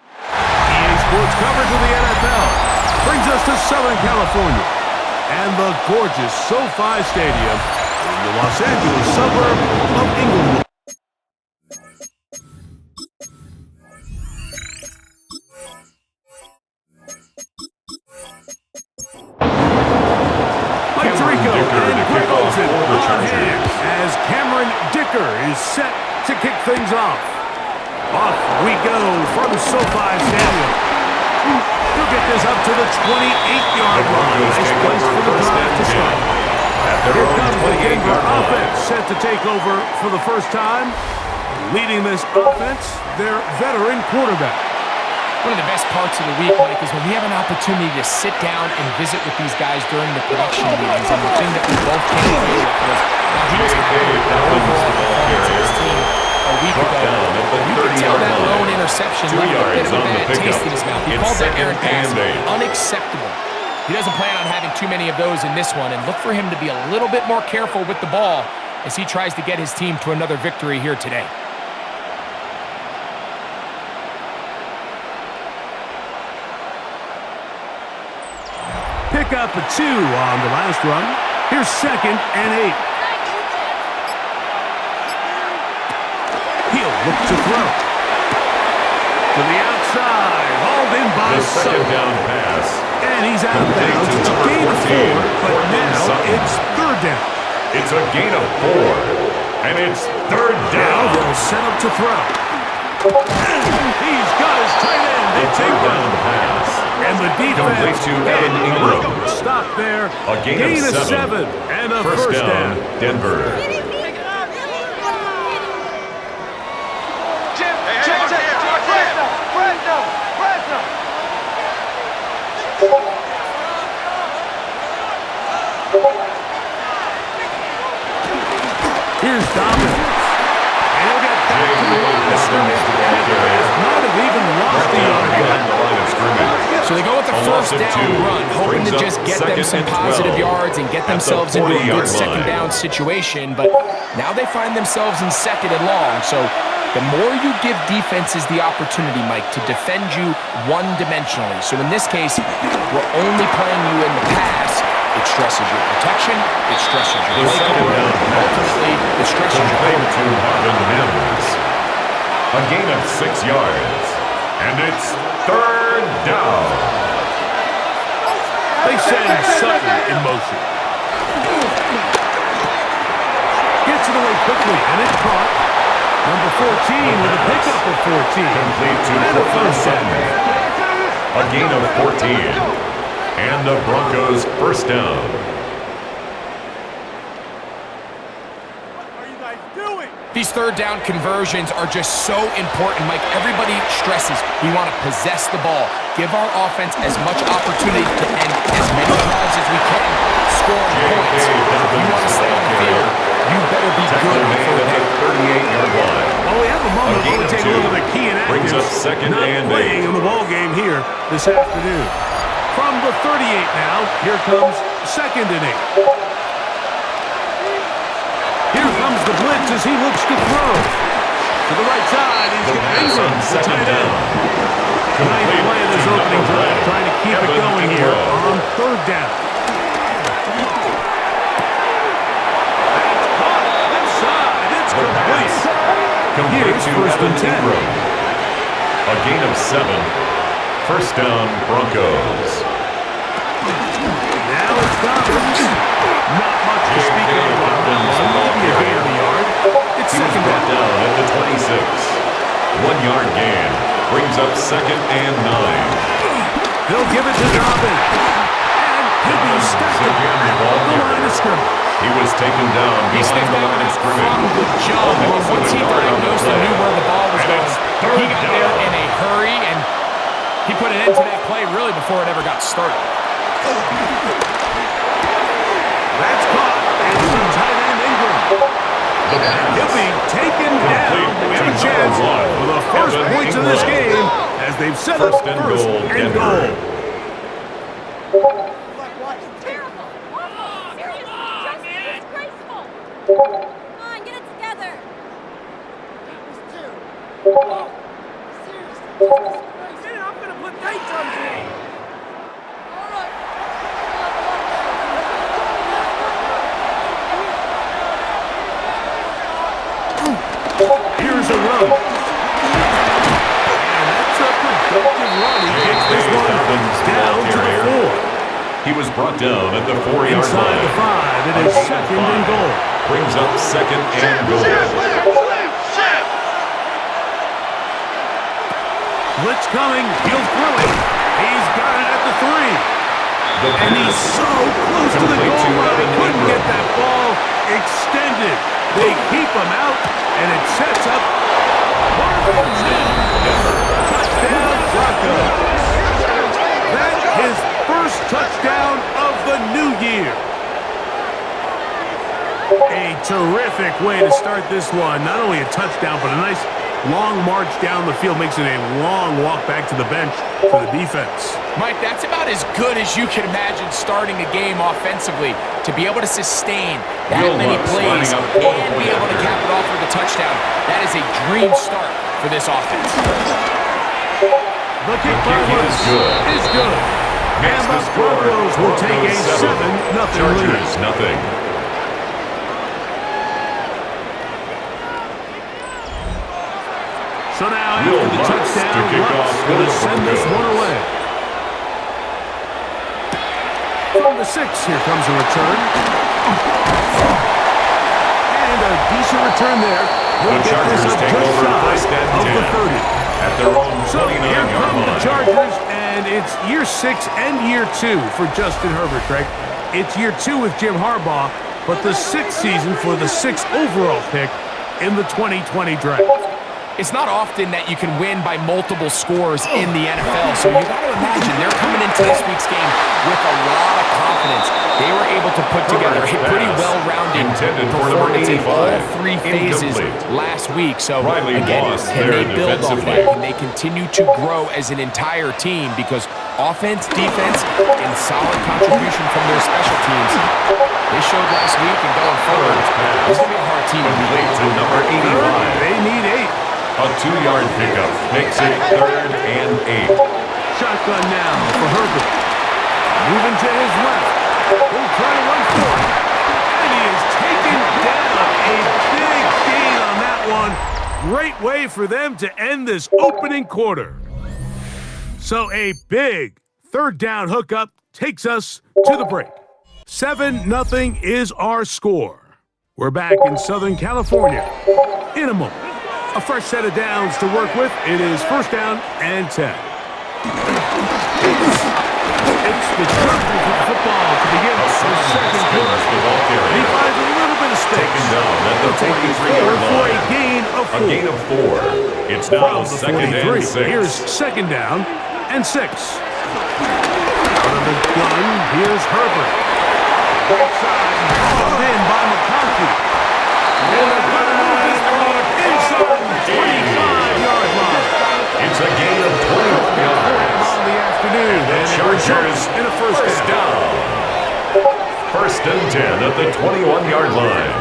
Sports coverage of the NFL brings us to Southern California and the gorgeous SoFi Stadium in the Los Angeles suburb of Inglewood. Mike Tirico and Greg Olsen on hand as Cameron Dicker is set to kick things off. Off we go from SoFi Stadium. He'll get this up to the 28-yard line. Nice place for the drive to start. Here comes the Denver offense set to take over for the first time. Leading this offense, their veteran quarterback. One of the best parts of the week, Mike, is when we have an opportunity to sit down and visit with these guys during the production meetings. And the thing that we both came away with was, now he was happy with the overall performance of his team a week ago. You could tell that lone interception left a bit of a bad taste in his mouth. He called that errant pass unacceptable. He doesn't plan on having too many of those in this one, and look for him to be a little bit more careful with the ball as he tries to get his team to another victory here today. Pick up a 2 on the last run. Here's 2nd and 8. He'll look to throw. To the outside. Hauled in by The second down pass. And he's out of bounds. It's a gain of 4, but now it's 3rd down. It's a gain of 4. And it's 3rd Now down. they'll set up to throw. He's got his tight end. The It's third down Ingram. pass. And the Complete defense to Evan Ingram. stop there. A gain of 7. And a First down, Denver. Here's Dobbins. And he'll get back to the line of scrimmage. Might have even lost the yard. Behind the line of scrimmage. So they go with the A first loss of down 2. run, hoping to Brings just up get them second some and positive 12 yards and get at the themselves into a good 40-yard second line. down situation. But now they find themselves in 2nd and long. So the more you give defenses the opportunity, Mike, to defend you one-dimensionally. So in this case, we're only playing you in the pass. It stresses your protection. It stresses your The second cover. down pass. Ultimately, it stresses your Complete cover. to Marvin Mims. A gain of 6 yards. And it's 3rd down. They send Sutton in motion. Gets it away quickly, and it's caught. Number 14 with a pickup of 14. Complete to And a Cortland first Sutton. down. A gain of 14. And the Broncos first down. These third down conversions are just so important, Mike. Everybody stresses we want to possess the ball, give our offense as much opportunity to end as many drives as we can, scoring points. If you want to stay on the field, you better be good before At that. the 38-yard line. Well, we have a moment A gain to of take a 2. look at the key inactives. Brings up second not and playing 8. in the ball game here this afternoon. From the 38 now, here comes 2nd and 8. Here comes the blitz as he looks to throw. To the right side, he's The got pass Ingram, on the second tight down. end. Nice Complete play in his to opening number drive, 1, trying to keep it Evan going here Ingram. on 3rd down. That's caught. Left side, it's The pass. complete. Complete Here's to 1st and Evan 10. Ingram. A gain of 7. First down, Broncos. Now it's Dobbins. Not much to speak of on that one. Maybe a gain of a yard. It's He was 2nd brought down. down at the 26. 1-yard gain. Brings up 2nd and 9. They'll give it to Dobbins. And he'll be stuck Again, the at ball the carrier. line of scrimmage. He was taken down He behind stepped the out line of scrimmage. from the jump. Almost Once with he a guard on the diagnosed and play. knew where the ball was And going, it's he third got there down. in a hurry, and he put an end to that play really before it ever got started. That's caught. And it's the tight end Ingram. He'll be taken down. We have a chance for the first points of this game as they've set up first and goal. Terrible. Seriously, just disgraceful. Come on, get it together. Seriously, I'm gonna put dates on you. All right. Here's a run. And that's a productive run. He gets this one down to the 4. He was brought down at the 4-yard line. Inside the 5, it is second and goal. Brings up second and goal. Blitz coming, he'll throw it. He's got it at the 3. And he's so close to the goal line, couldn't get that ball extended. They keep him out, and it sets up touchdown Broncos. That's his first touchdown of the new year. A terrific way to start this one. Not only a touchdown, but a nice long march down the field. Makes it a long walk back to the bench for the defense. Mike, that's about as good as you can imagine starting a game offensively. To be able to sustain that many plays and be able to cap it off with a touchdown, that is a dream start for this offense. The kick by Woods is good. And the Broncos will take a 7-0 lead. Nothing. So now after the touchdown, Lutz going to send this one away. From the 6, here comes a return. And a decent return there. The Chargers take over first and 10 of the 30. At their own 29-yard line. So here come the Chargers, and it's year 6 and year 2 for Justin Herbert, Greg. It's year 2 with Jim Harbaugh, but the 6th season for the 6th overall pick in the 2020 draft. It's not often that you can win by multiple scores in the NFL, so you got to imagine they're coming into this week's game with a lot of confidence. They were able to put together a pretty well-rounded performance in all 3 phases last week. So, again, can they build off that? Can they continue to grow as an entire team? Because offense, defense, and solid contribution from their special teams, they showed last week and going forward, this is going to be a hard team to beat. To number 85. They need 8. A 2-yard pickup makes it 3rd and 8. Shotgun now for Herbert. Moving to his left. He'll try to run for it. And he is taken down. A big gain on that one. Great way for them to end this opening quarter. So a big 3rd down hookup takes us to the break. 7-0 is our score. We're back in Southern California in a moment. A fresh set of downs to work with. It is 1st down and 10. It's the Chargers with the football to begin the 2nd quarter. He finds a little bit of space. Taken down at the 43-yard line. For a gain of 4. A gain of 4. It's now 2nd and 6. Here's 2nd down and 6. Out of the gun, here's Herbert. Right side, hauled in by McCarthy. It's a gain of 21 yards. On the afternoon, The and Chargers in a first down. 1st and 10 at the 21-yard line.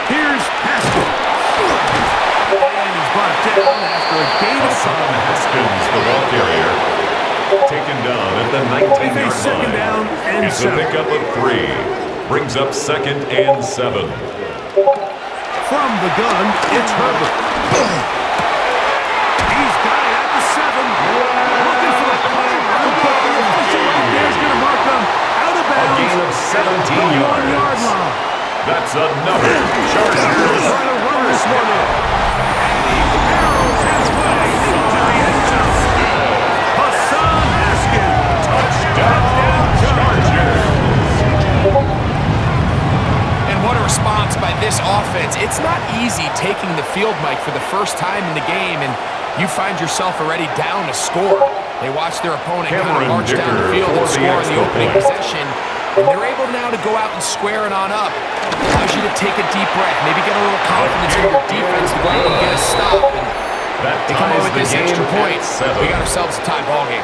Here's Haskins. And he's brought down after a gain of Haskins, the ball carrier, taken down at the 19-yard second line. down and It's 7. a pickup of 3. Brings up 2nd and 7. From the gun, it's Herbert. He's got it at the 7. Looking for the play. There's going to mark them out of bounds. A gain of 17 yards. 1-yard line. That's another Chargers. Trying to run this one in. And he barrels his way into the end zone. Hassan Haskins. Touchdown Chargers. And what a response by this offense. offense. It's not easy taking the field, Mike, for the first time in the game, and you find yourself already down a score. They watch their opponent kind of march down the field and score in the opening possession, and they're able now to go out and square it on up. Allows you to take a deep breath, maybe get a little confidence from your defense to go out and get a stop. And they come away with this extra point. We got ourselves a tie ball game.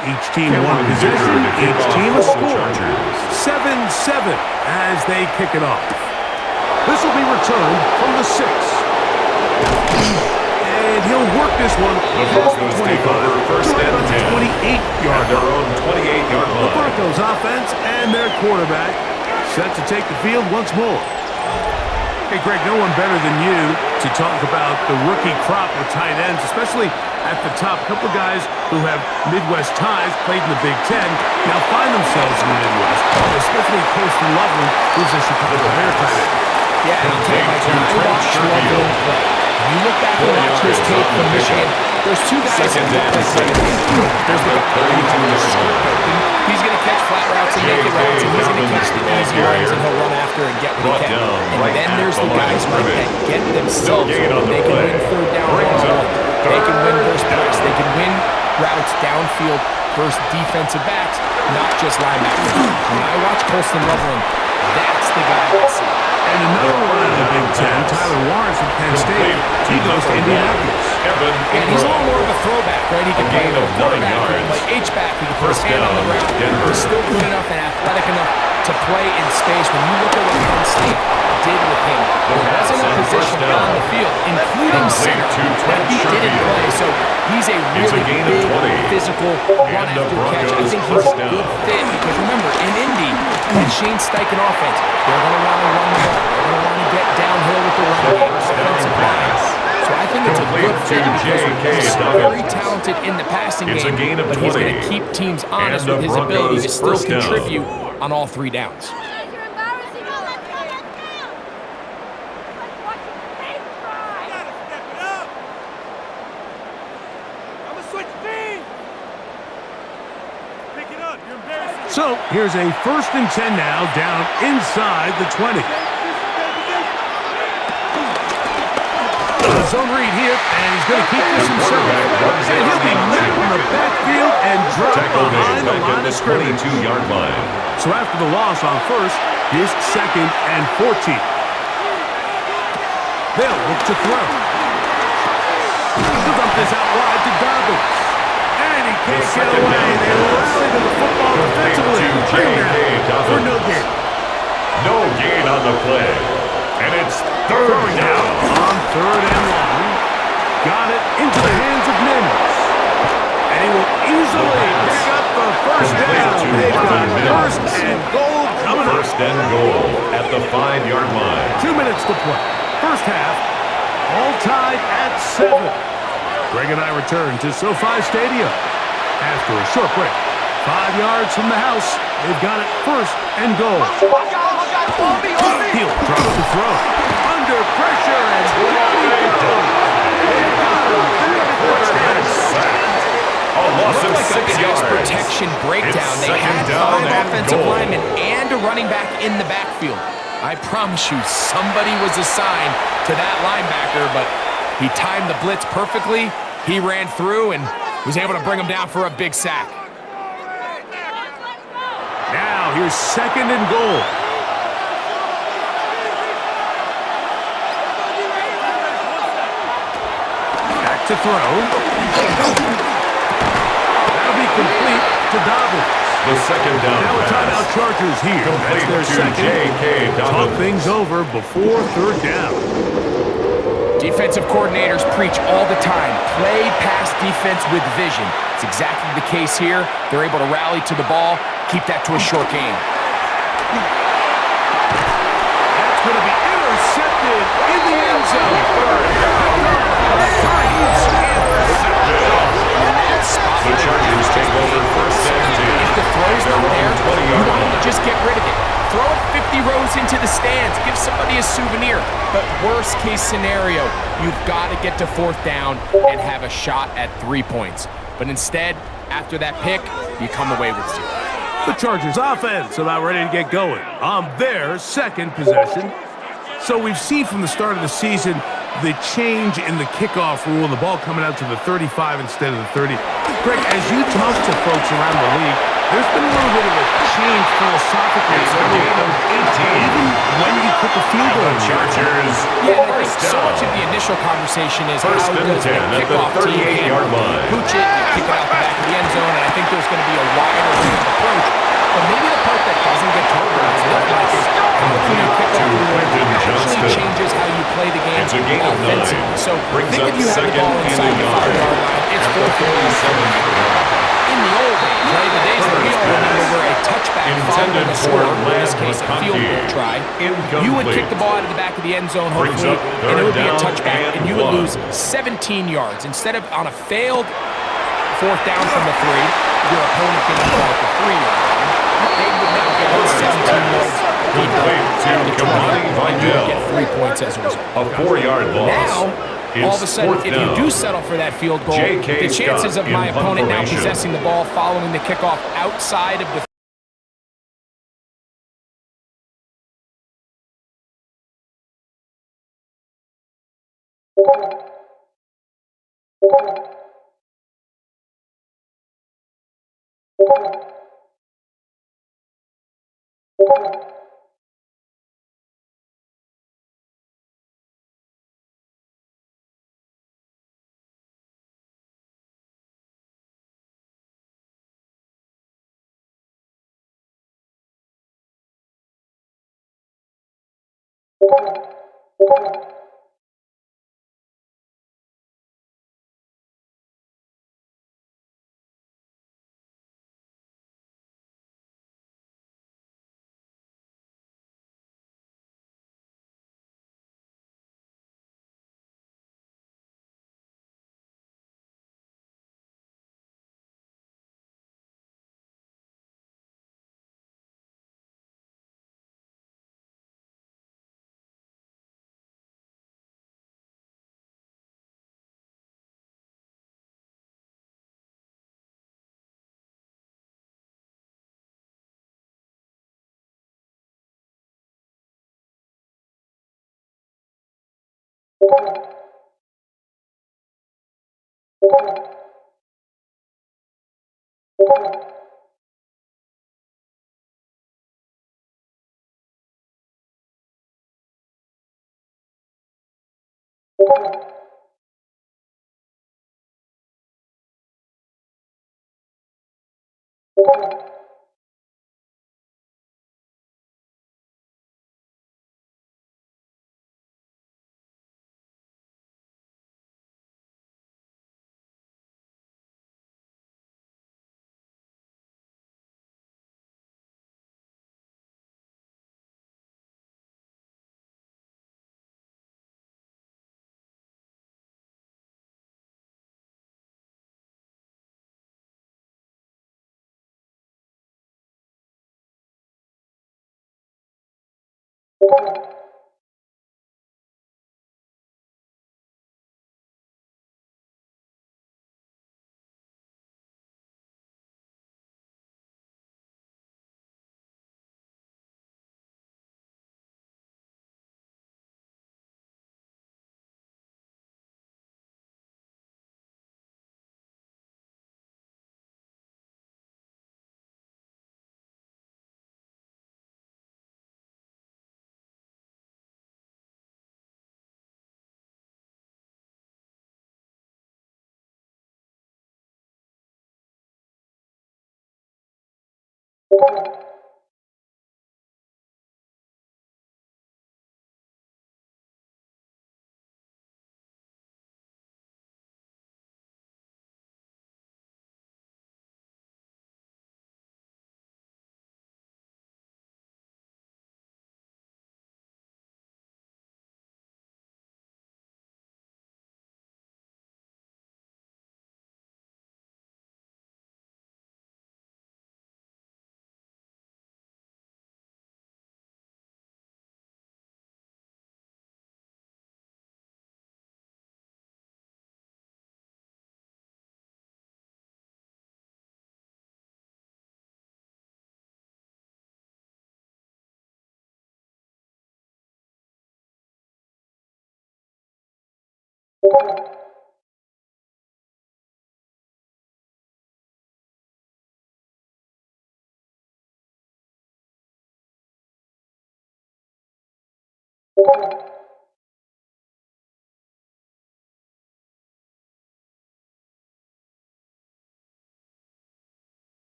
Each team one possession, each team a score. 7-7 as they kick it off. This will be returned from the 6. And he'll work this one across the 25 first and 10. 28-yard Their own 28-yard The line. Broncos offense and their quarterback set to take the field once more. Hey, Greg, no one better than you to talk about the rookie crop of tight ends, especially at the top. A couple of guys who have Midwest ties, played in the Big Ten, now find themselves in the Midwest, especially Colston Loveland, who's a Chicago Bear tight end. Yeah, and I'll tell you, Mike, when I watched Loveland play, when you look back and watch his tape from Michigan, there's two guys that play second. There's the guy who's he's going to catch flat routes and make it routes, and he's going to catch the easy runs, and he'll run after and get what he can. And then there's the guys, Mike, that get themselves where they can win third down one-on-one. They can win versus press. They can win routes downfield versus defensive backs, not just linebackers. When I watch Colston Loveland, that's the guy I see. And another one in the Big Ten, Tyler Warren from Penn State. He goes to Indianapolis. And he's a little more of a throwback, right? He can play quarterback, he can play H-back, he can put his hand on the ground. He's still good enough and athletic enough to play in space. When you look at what Penn State did with him, there wasn't a position on the field, including center, that he didn't play. So he's a really big, physical, run-after-catch. I think he's a good fit because, remember, in Indy, that Shane Steichen offense, they're going to want to run the ball. They're going to want to get downhill with the run game, offensive line. So I think it's a good fit because he's very talented in the passing game, but he's going to keep teams honest with his ability to still contribute on all 3 downs. So here's a 1st and 10 now, down inside the 20. Zone read here, and he's going to keep this himself. And he'll be met in the backfield and dropped behind the line of scrimmage. 22-yard line. So after the loss on 1st, here's 2nd and 14. They'll look to throw. He'll dump this out wide to Dobbins. And he can't get away. They rally to the football defensively. Bring down for no gain. No gain on the play. And it's 3rd down. On 3rd and long. Got it into the hands of Mims. And he will easily pick up the 1st down. They've got 1st and goal coming up. 1st and goal at the 5-yard line. 2 minutes to play. First half, all tied at 7. Greg and I return to SoFi Stadium after a short break. 5 yards from the house. They've got it 1st and goal. He'll drop the throw. Under pressure, and down he goes. They've got A loss of Like 6 a pass yards. protection breakdown. It's They had 2nd down 5 and offensive goal. linemen and a running back in the backfield. I promise you, somebody was assigned to that linebacker, but he timed the blitz perfectly. He ran through and was able to bring him down for a big sack. Now here's 2nd and goal. Back to throw. That'll be complete to Dobbins. The 2nd down Now a timeout pass. Chargers here. That's Complete their to 2nd. J.K. Talk Dobbins. things over before 3rd down. Defensive coordinators preach all the time, play pass defense with vision. It's exactly the case here. They're able to rally to the ball, keep that to a short game. That's going to be intercepted in the end zone. The Chargers take over 1st and 10. If the throw's not there, you want to just get rid of it. Throw it 50 rows into the stands. Give somebody a souvenir. But worst case scenario, you've got to get to 4th down and have a shot at 3 points. But instead, after that pick, you come away with 0. The Chargers offense about ready to get going on their second possession. So we've seen from the start of the season the change in the kickoff rule, the ball coming out to the 35 instead of the 30. Greg, as you talk to folks around the league, there's been a little bit of a change philosophically. Even when you put the field goal in the Chargers. Yeah, and I think so much of the initial conversation is how First and does the 10 at the kickoff team 38-yard line. pooch it, you kick it out the back of the end zone, and I think there's going to be a wider range of approach. But maybe the part that doesn't get talked about enough, Mike, is how the kickoff rule actually changes how you play the game It's a gain of 9. offensively. So Brings think up if you have the second ball and inside the a 5-yard yard. line, it's At the 47-yard line. in the old days, right? The days that we all remember where a touchback followed Intended a for score, in this Lamb case a field goal McConkey. try. You would kick the ball out of the back of the end zone, Brings hopefully, up and it would be a third down touchback, and and you would 1. lose 17 yards. Instead of on a failed fourth down from the 3, your opponent getting the ball at the 3-yard line. They would now get 17 yards Complete to Kamani and you would get Vidal. 3 points as a result. A 4-yard loss. Now, all of a sudden, It's if fourth you down. do settle for that field goal, J.K. the chances Scott of my in punt opponent now formation. possessing the ball following the kickoff outside of the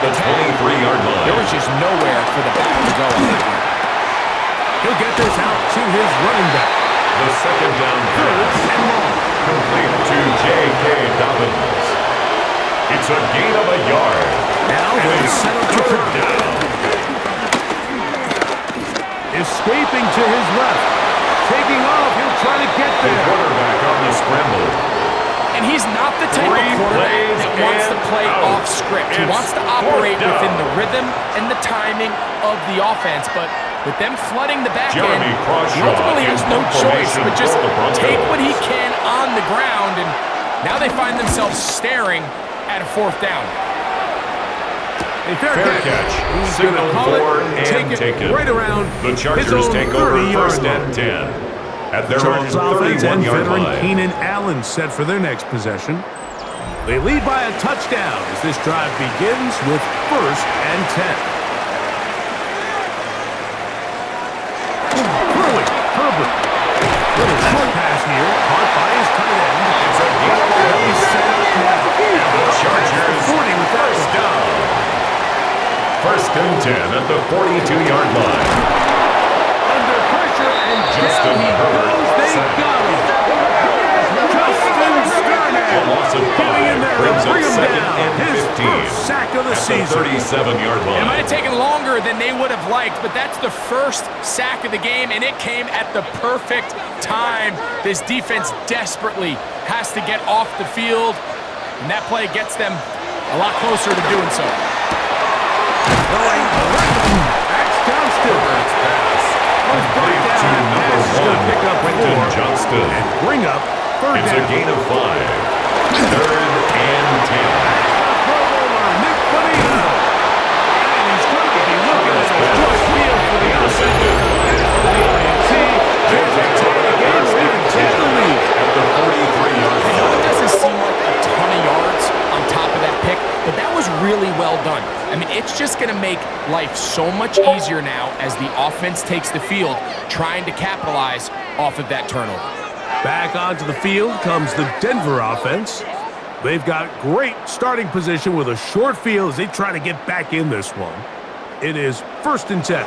The 23-yard line. There was just nowhere for the back to go. He'll get this out to his running back. The second down pass. Complete to J.K. Dobbins. It's a gain of a yard. Now they'll set up third down. Escaping to his left. Taking off. He'll try to get The there. quarterback on the scramble. And he's not the type of quarterback that wants to play off script. He wants to operate within the rhythm and the timing of the offense. But with them flooding the back end, he ultimately has no choice but just take what he can on the ground. And now they find themselves staring at a fourth down. A fair catch. He's Signal gonna call for it, and take it. right around The Chargers his own take over 30-yard first and line. 10. At their own Chargers offense and 31-yard veteran line. Keenan Allen set for their next possession. They lead by a touchdown as this drive begins with first and 10. Throwing, Herbert. Little short pass here, caught by his tight end. It's a gain of He's set up now. And the Chargers 40 with that first one. down. First and 10 at the 42-yard line. Under pressure, and Justin down he Herbert goes. They set. got him. Justin Sterling. A loss of Getting in 5 there brings to up bring him second down. and His 15 first sack of the at season. the 37-yard It might line. have taken longer than they would have liked, but that's the first sack of the game, and it came at the perfect time. This defense desperately has to get off the field, and that play gets them a lot closer to doing so. That's Johnston. Complete to number 1, Quentin Johnston. And bring up third It's down. a gain of 5. 3rd and 10. Pro Bowler Nick Bonito. And he's going to be looking at a short field for the offense. There's a tie game lead. Take the lead. At the 43-yard I know line. it doesn't seem like a ton of yards on top of that pick, but that was really well done. I mean, it's just going to make life so much easier now as the offense takes the field, trying to capitalize off of that turnover. Back onto the field comes the Denver offense. They've got great starting position with a short field as they try to get back in this one. It is 1st and 10.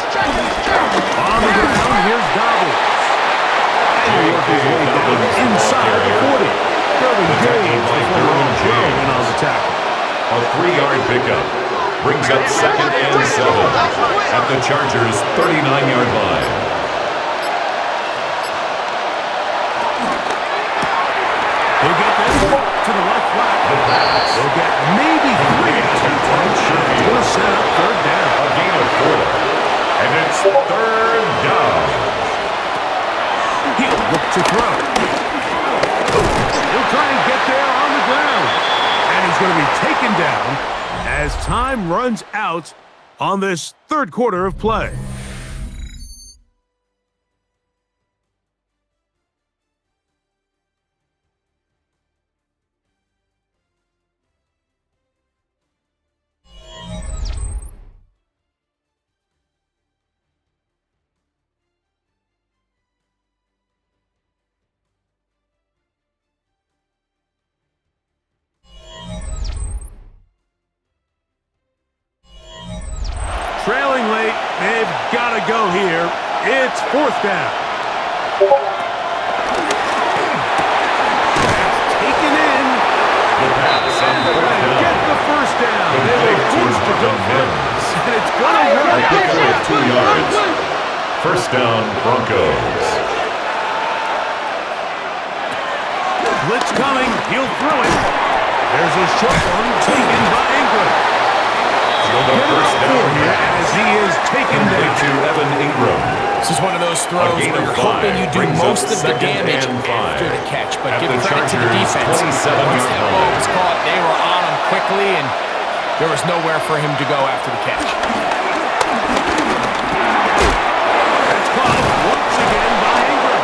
On the ground, here's Gobble. And he works his way down inside the 40. Derwin James and on the tackle. A 3-yard pickup. Brings up 2nd and 7. At the Chargers' 39-yard line. They get this to the left flat. They'll get maybe 3. Gonna set up third down. A gain of 4. And it's 3rd down. He'll look to throw. He'll try and get there on the ground. And he's going to be taken down as time runs out on this third quarter of play. Trailing late, they've got to go here. It's 4th down. That's taken in. The pass on And they're 4th going to down. get the first down. They were forced to go first. And it's going to A work. pickup of 2 yards. 1st down, Broncos. Blitz coming. He'll throw it. There's a short one taken by Ingram. The first down As he is taken complete to down. Evan Ingram. This is one of those throws gain where of you're hoping 5 you do brings up most of the 2nd damage and 5. after the catch, but At give the credit to the Chargers' defense. 27-yard Once that line. ball was caught, they were on him quickly, and there was nowhere for him to go after the catch. That's caught once again by Ingram.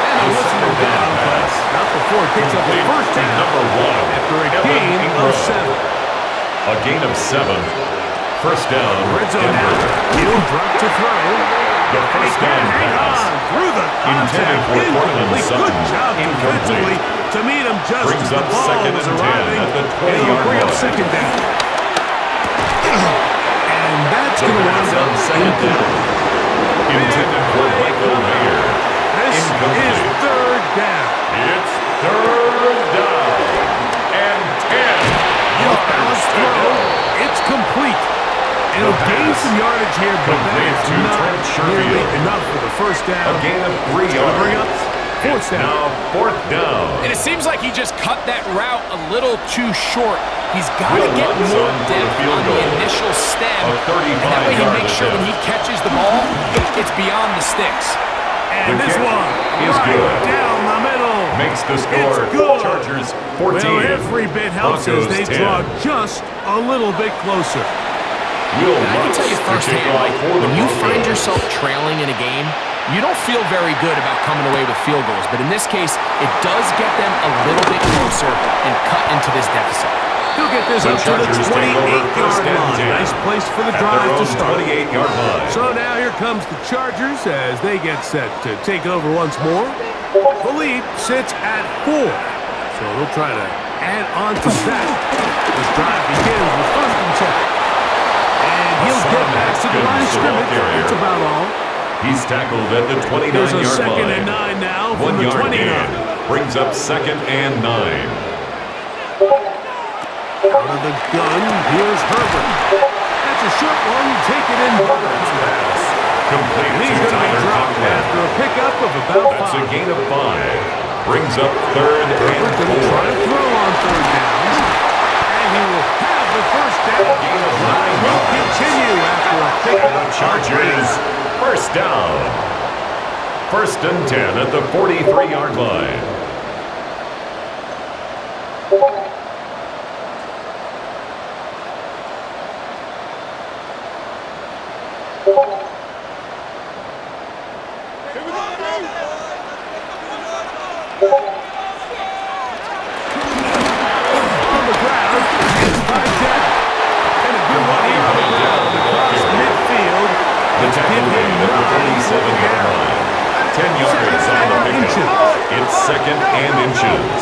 And a whistle down pass. Not before it picks up the first down. Number 1. After a Evan gain Ingram. of 7. A gain of 7. First down, Red zone Denver. now. He'll drop to throw. The first down Hang pass. on through the Intended contact. for Portland Incomplete. Sutton. Good job defensively Incomplete. to meet him just Brings as the up ball 2nd was and 10 arriving. at the It'll 20-yard bring up line. 2nd down. And that's The going to pass wind on up 2nd down. Intended for Michael Mayer. This is Incomplete. 3rd down. It's 3rd down. And 10 yards to go. It's complete. It'll gain some yardage here, but that Complete is to not Trent nearly Sherfield. enough for the first A down. gain of 3 Gonna bring up yards. 4th It's down. now 4th down. And it seems like he just cut that route a little too short. He's got to Will get Watson more for the depth field on the goal. initial stem. A And that way he 35-yard makes sure when he attempt. catches the ball, it's beyond the sticks. And The this kick one is right good. down the middle. Makes the score. It's good. Chargers 14. Well, every bit helps Broncos as they 10. draw just a little bit closer. Will And I can Lutz tell you to kick firsthand, off like, for the when you Broncos. find yourself trailing in a game, you don't feel very good about coming away with field goals. But in this case, it does get them a little bit closer and cut into this deficit. He'll get this The up to the Chargers take over 28-yard first and line. 10. Nice place for the At drive their to own start. 28-yard line. So now here comes the Chargers as they get set to take over once more. The lead sits at 4. So they'll try to add on to that. This drive begins with 1st and 10. And he'll get back to the line of scrimmage. That's about all. He's tackled at the There's a 29-yard 2nd line. and 9 now from 1 the yard 29. gain brings up 2nd and 9. Out of the gun, here's Herbert. That's a short one, take it in. Complete He's to going to be Tyler dropped Conklin. after a pickup of about That's a 5. gain of 5. Brings up third and Herbert going to try to 4. throw on third down. And he will have the first down. Gain of 9 Will yards. continue after a And pickup. the Chargers, first down. First and 10 at the 43-yard line. On the ground, it's by Jack. And a good one here on the ground across midfield. The tackle made at the 37-yard line. 10 yards on the pickup. It's second and inches.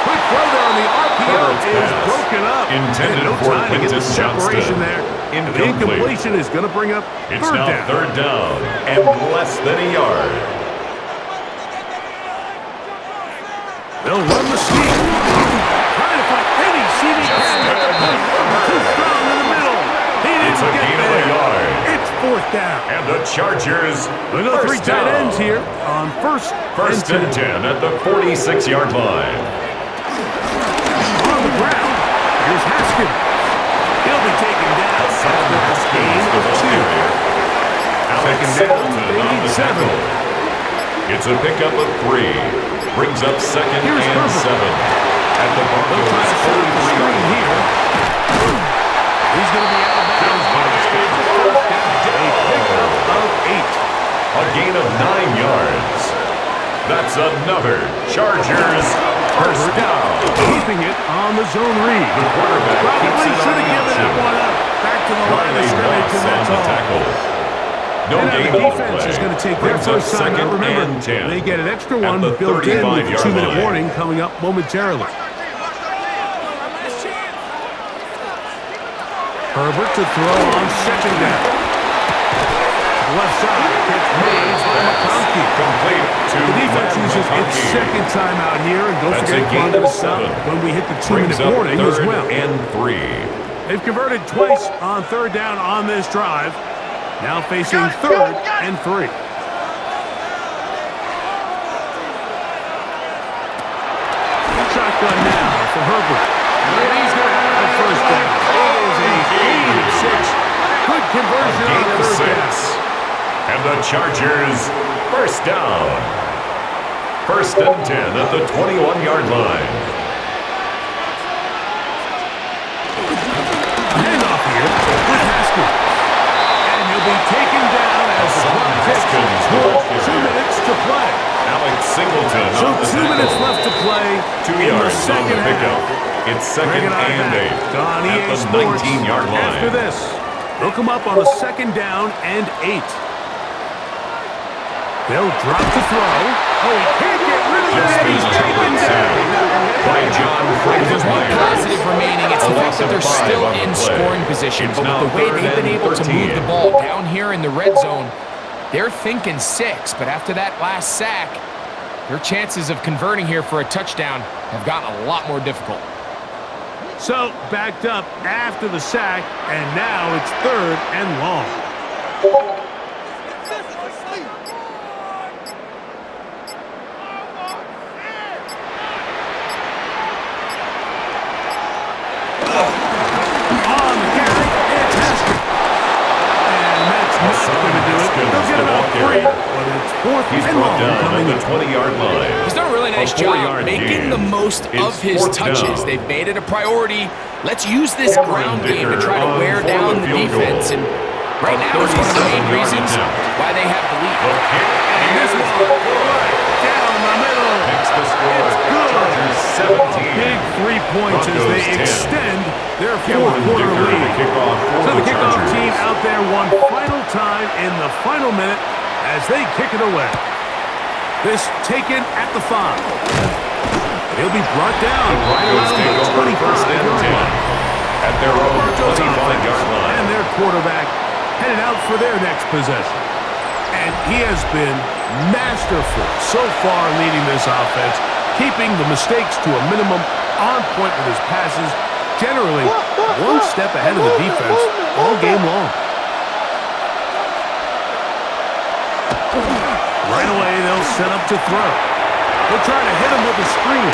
Quick throw there on the RPO Herbert's is pass. broken up. Intended And no for time to get the Quinton separation Johnston. there. And the Incomplete. incompletion is going to bring up It's third now down. third down and less than a yard. They'll run the sneak. Trying to find any CD can. Too strong in the middle. He It's a didn't get gain of a there. yard. It's fourth down. And the Chargers, We go three first tight down. ends here on first First and 10 at the 46-yard line. On the ground, here's Haskins. He'll be taken down. Gain of 2. Alex Second down, Singleton they on need the 7. tackle. It's a pickup of 3. Brings up second Here's and Herbert. 7 at the They'll try to Broncos' set up the 43-yard screen line. here. He's going to be out of bounds, but it's got the first down. A pickup of 8. A gain of 9 yards. That's another Chargers first down. Keeping it on the zone read. The quarterback keeps Probably it should on have the given that option. one up. Back to the line of Riley scrimmage, Ross and on that's the all. tackle. No And now gain the on the defense play. is going to take their Brings up first time second out. Remember, and 10 they get an extra at one the built in with the 35-yard 2-minute line. warning coming up momentarily. Herbert to throw on second down. Left side gets made by McConkey. Complete to The defense Len uses its McConkey. second time out here, and don't That's forget a gain Quantum of stop 7. when we hit the Brings 2-minute up warning as third well. and 3. They've converted twice on third down on this drive. Now facing third and 3. Shotgun now for Herbert. And he's going to have the first down. It is a gain of 6. Good conversion Gain on of third 6. down. And the Chargers first down. First and 10 at the 21-yard line. Handoff here with Haskins. And he'll be taken down as the clock ticks with 2 minutes to play. Alex Singleton So on the 2 minutes tackle. left to play 2 in the yards on the second pickup. half. It's second Bring it on and back 8 on at EA the Sports. 19-yard line. After this, they'll come up on a second down and 8. They'll drop to throw. Oh, he can't get rid of that. He's taken down. By John If there's one positive remaining, it's the fact that they're still in scoring position. It's But now with the way third they've been and able to 13. move the ball down here in the red zone, they're thinking 6. But after that last sack, their chances of converting here for a touchdown have gotten a lot more difficult. So, backed up after the sack, and now it's third and long. On the carry, it's Haskins. And that's not going to do it. They'll get about 3, but it's fourth He's and brought long down coming at the in. 20-yard line. He's done a really nice A job 4-yard making gain. the most It's of his fourth touches. down. They've made it a priority. Let's use this Cameron ground game to Dicker try to on wear for down the the field defense. goal. And right A now, it's one of the main 37-yard reasons attempt. why they have the lead. The kick And this is one, good. down the middle. Makes the score. Good. Chargers 17. Big 3 points as they Broncos 10. extend their Cameron fourth-quarter Dicker to lead. kick off for So the the kickoff Chargers. team out there one final time in the final minute as they kick it away. This taken at the 5. He'll be brought down right Broncos around take the over 25 first and 10 at their own 25-yard line. and their quarterback headed out for their next possession. And he has been masterful so far leading this offense, keeping the mistakes to a minimum, on point with his passes, generally one step ahead of the defense all game long. Right away, they'll set up to throw. They'll try to hit him with a screen.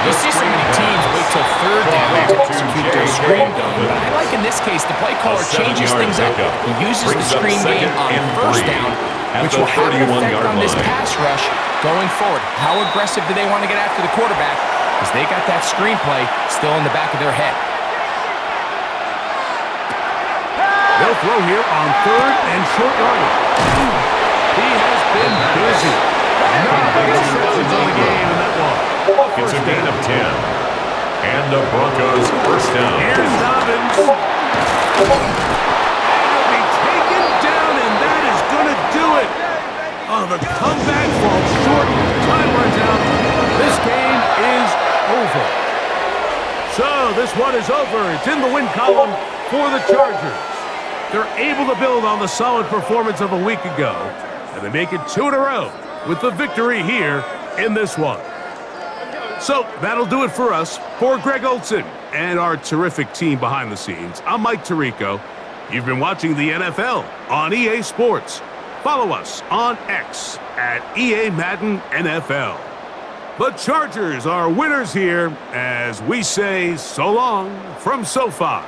You see so many teams wait till third down to execute their screen game, but I like in this case the play caller changes things up. He uses the screen game on first down, which will have an effect on this pass rush going forward. How aggressive do they want to get after the quarterback? Because they got that screenplay still in the back of their head. They'll throw here on third and short yardage. He has been busy. No interceptions on the game in that one. It's a gain of 10. And the Broncos first down. Here's Dobbins. And he'll be taken down, and that is going to do it. Oh, the comeback falls short. Time runs out. This game is over. So this one is over. It's in the win column for the Chargers. They're able to build on the solid performance of a week ago, and they make it 2 in a row with the victory here in this one. So that'll do it for us. For Greg Olson and our terrific team behind the scenes, I'm Mike Tirico. You've been watching the NFL on EA Sports. Follow us on X at EA Madden NFL. The Chargers are winners here as we say so long from SoFi.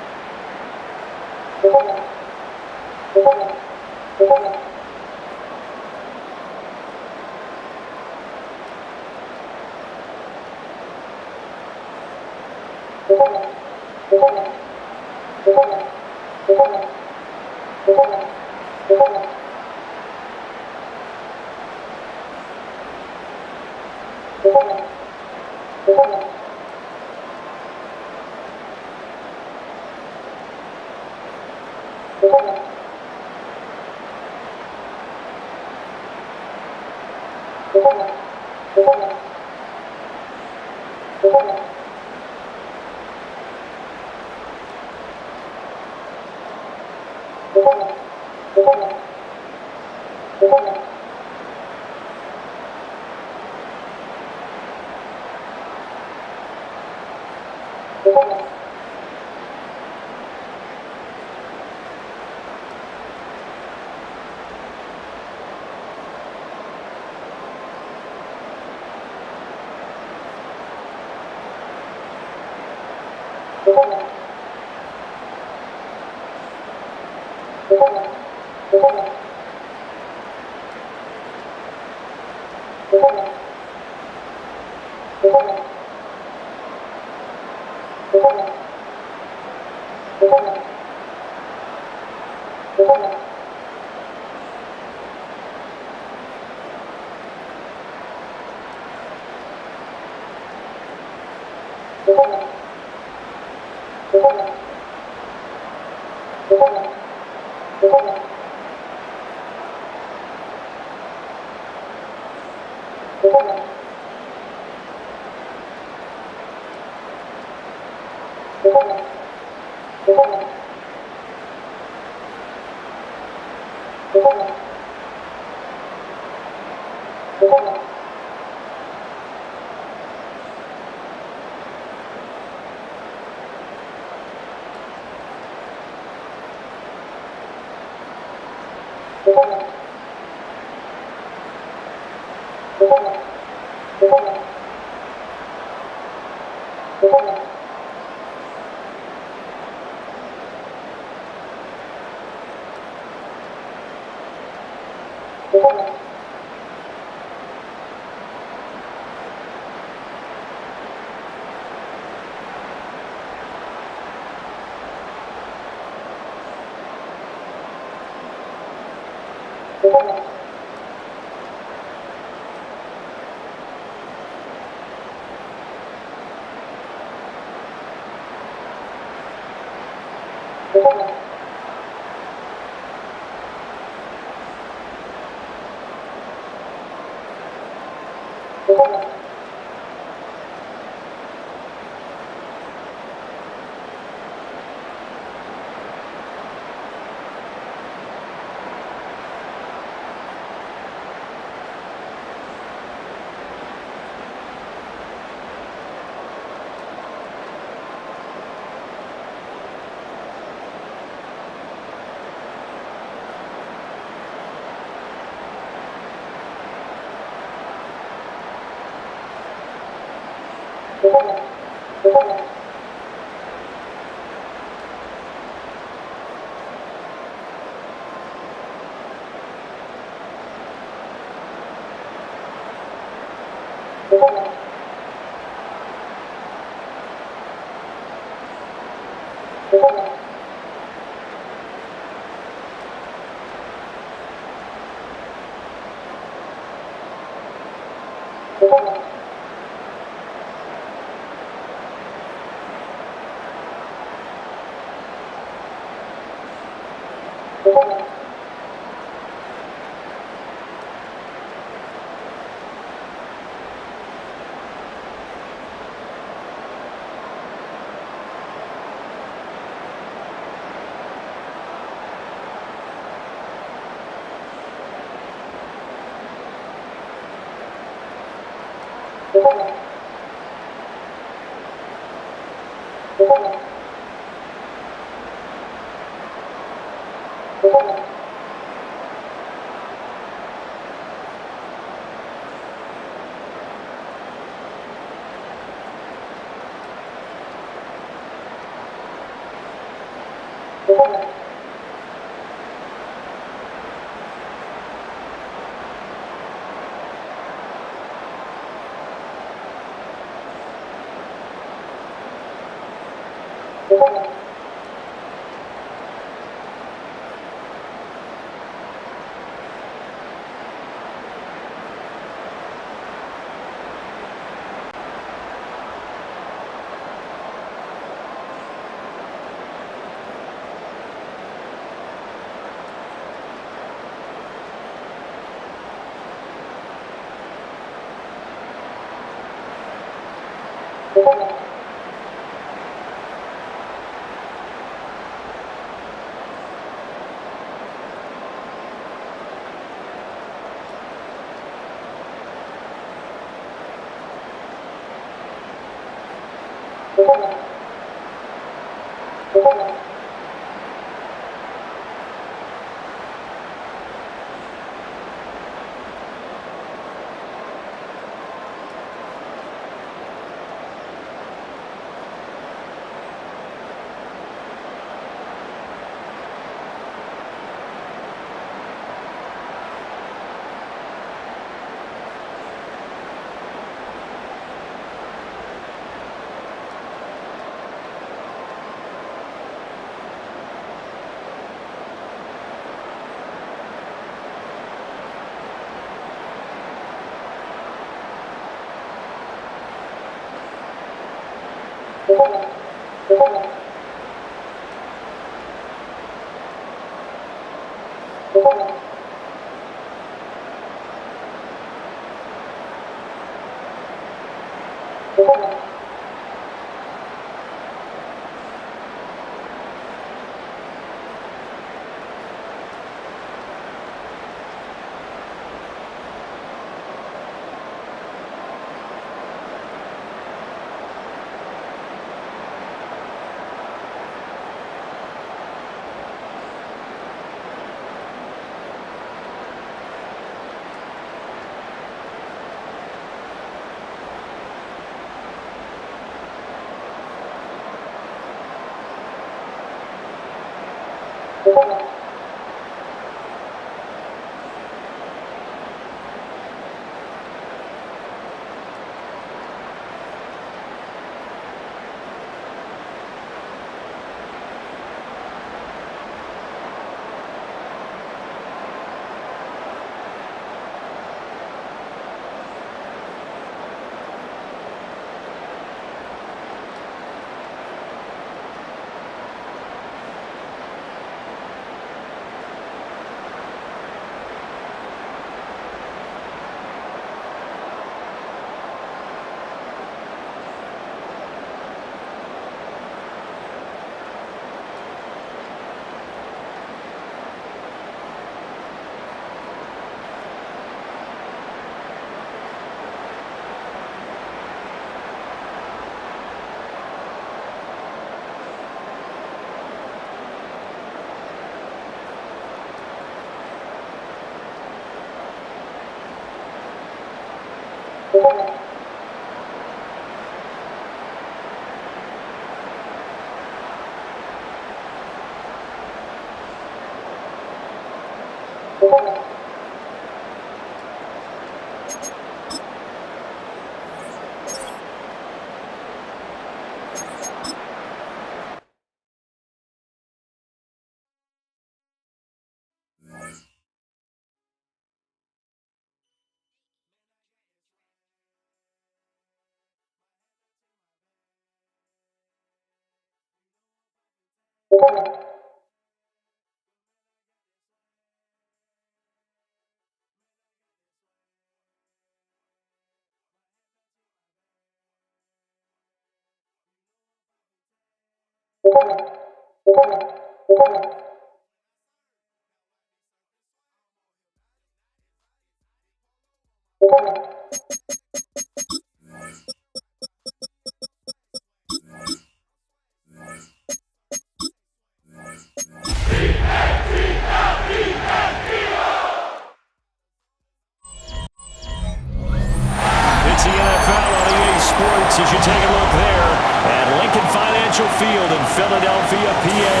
It's the NFL on EA Sports as you take a look there at Lincoln Financial Field in Philadelphia, PA.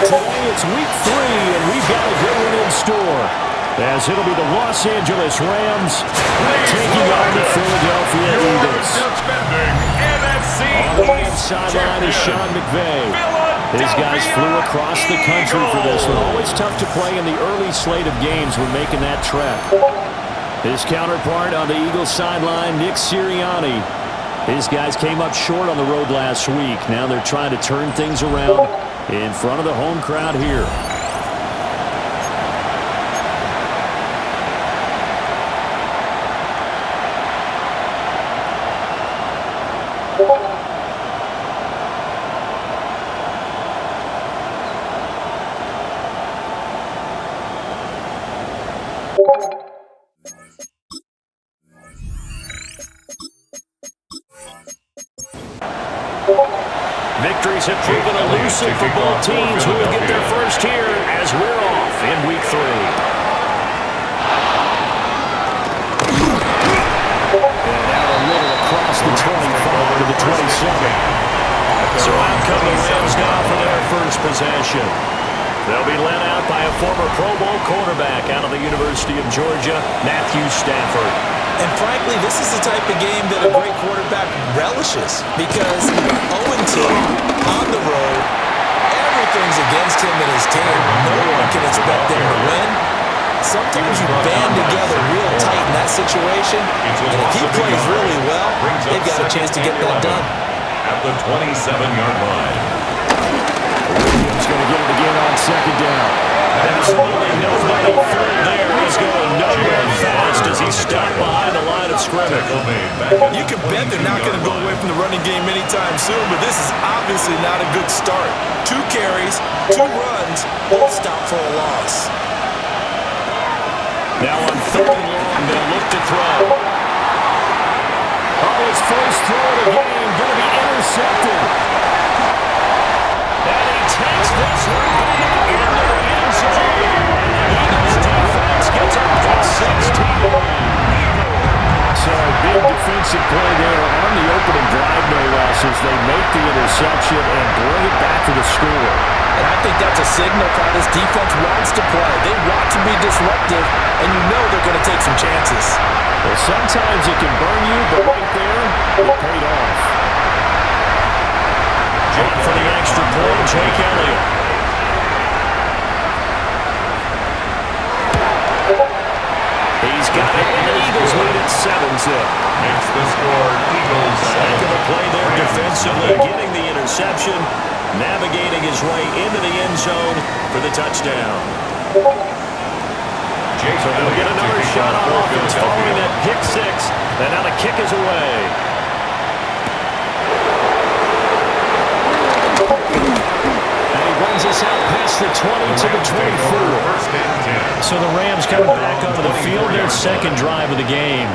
Today it's week 3, and we've got a good one in store, as it'll be the Los Angeles Rams taking on the Philadelphia Eagles. On the end sideline is Sean McVay. His guys flew across the country for this one. Always tough to play in the early slate of games when making that trek. His counterpart on the Eagles sideline, Nick Sirianni. His guys came up short on the road last week. Now they're trying to turn things around in front of the home crowd here. Things have proven elusive for both teams who will get their first here as we're off in week 3. And out a little across the 25 to the 27. So out come the Rams now for their first possession. They'll be led out by a former Pro Bowl quarterback out of the University of Georgia, Matthew Stafford. And frankly, this is the type of game that a great quarterback relishes because 0-2 on the road, everything's against him and his team. No one can expect them to win. Sometimes you band together real tight in that situation, and if he plays really well, they've got a chance to get that done. At the 27-yard line. Williams going to get it again on second down. Absolutely nobody through there. He's going nowhere fast as he stopped behind the line of scrimmage. You can bet they're not going to go away from the running game anytime soon, but this is obviously not a good start. 2 carries, 2 runs, both stop for a loss. Now on 3rd and long, they'll look to throw. Oh, his first throw of the game going to be intercepted. And he takes this one back into the end zone. Eagles defense gets up to 16. So a big defensive play there on the opening drive, no less, as they make the interception and bring it back to the score. And I think that's a signal for how this defense wants to play. They want to be disruptive, and you know they're going to take some chances. Well, sometimes it can burn you, but right there, it paid off. On for the extra point, Jake Elliott. He's got it, and the Eagles lead at 7-zip. Makes the score Eagles 7. Heck of a play there defensively, getting the interception, navigating his way into the end zone for the touchdown. So they'll get another shot on offense following that pick 6, and now the kick is away. And he brings us out past the 20 to the 24. So the Rams coming back onto the field, their second drive of the game.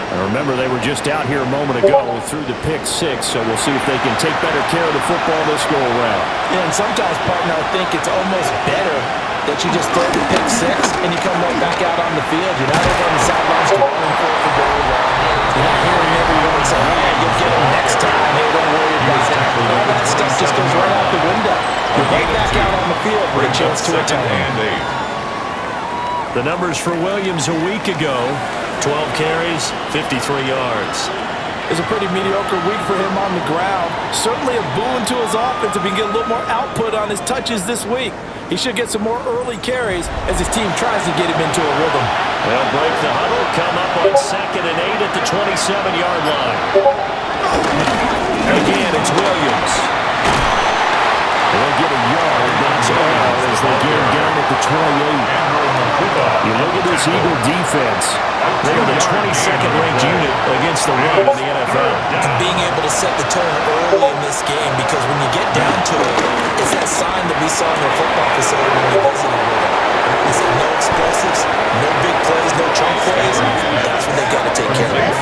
And remember, they were just out here a moment ago through the pick 6, so we'll see if they can take better care of the football this go-around. Yeah, and sometimes, partner, I think it's almost better that you just throw the pick 6 and you come right back out on the field. You're not over on the sidelines running for the goal line. You're not hearing everyone say, hey, you'll get them next time. Hey, don't worry about it. All that stuff just goes right out the window. You're right back out on the field with a chance to attain. The numbers for Williams a week ago, 12 carries, 53 yards. It's a pretty mediocre week for him on the ground. Certainly a boon to his offense if he can get a little more output on his touches this week. He should get some more early carries as his team tries to get him into a rhythm. They'll break the huddle, come up on 2nd and 8 at the 27-yard line. Again, it's Williams. They'll get a yard, that's all, as they get him down at the 28. You look at this Eagle defense. They are the 22nd ranked unit against the run in the NFL. And being able to set the tone early in this game, because when you get down to it, it's that sign that we saw in the football facility when we visited with them. It's no explosives, no big plays, no chunk plays. That's what they got to take care of.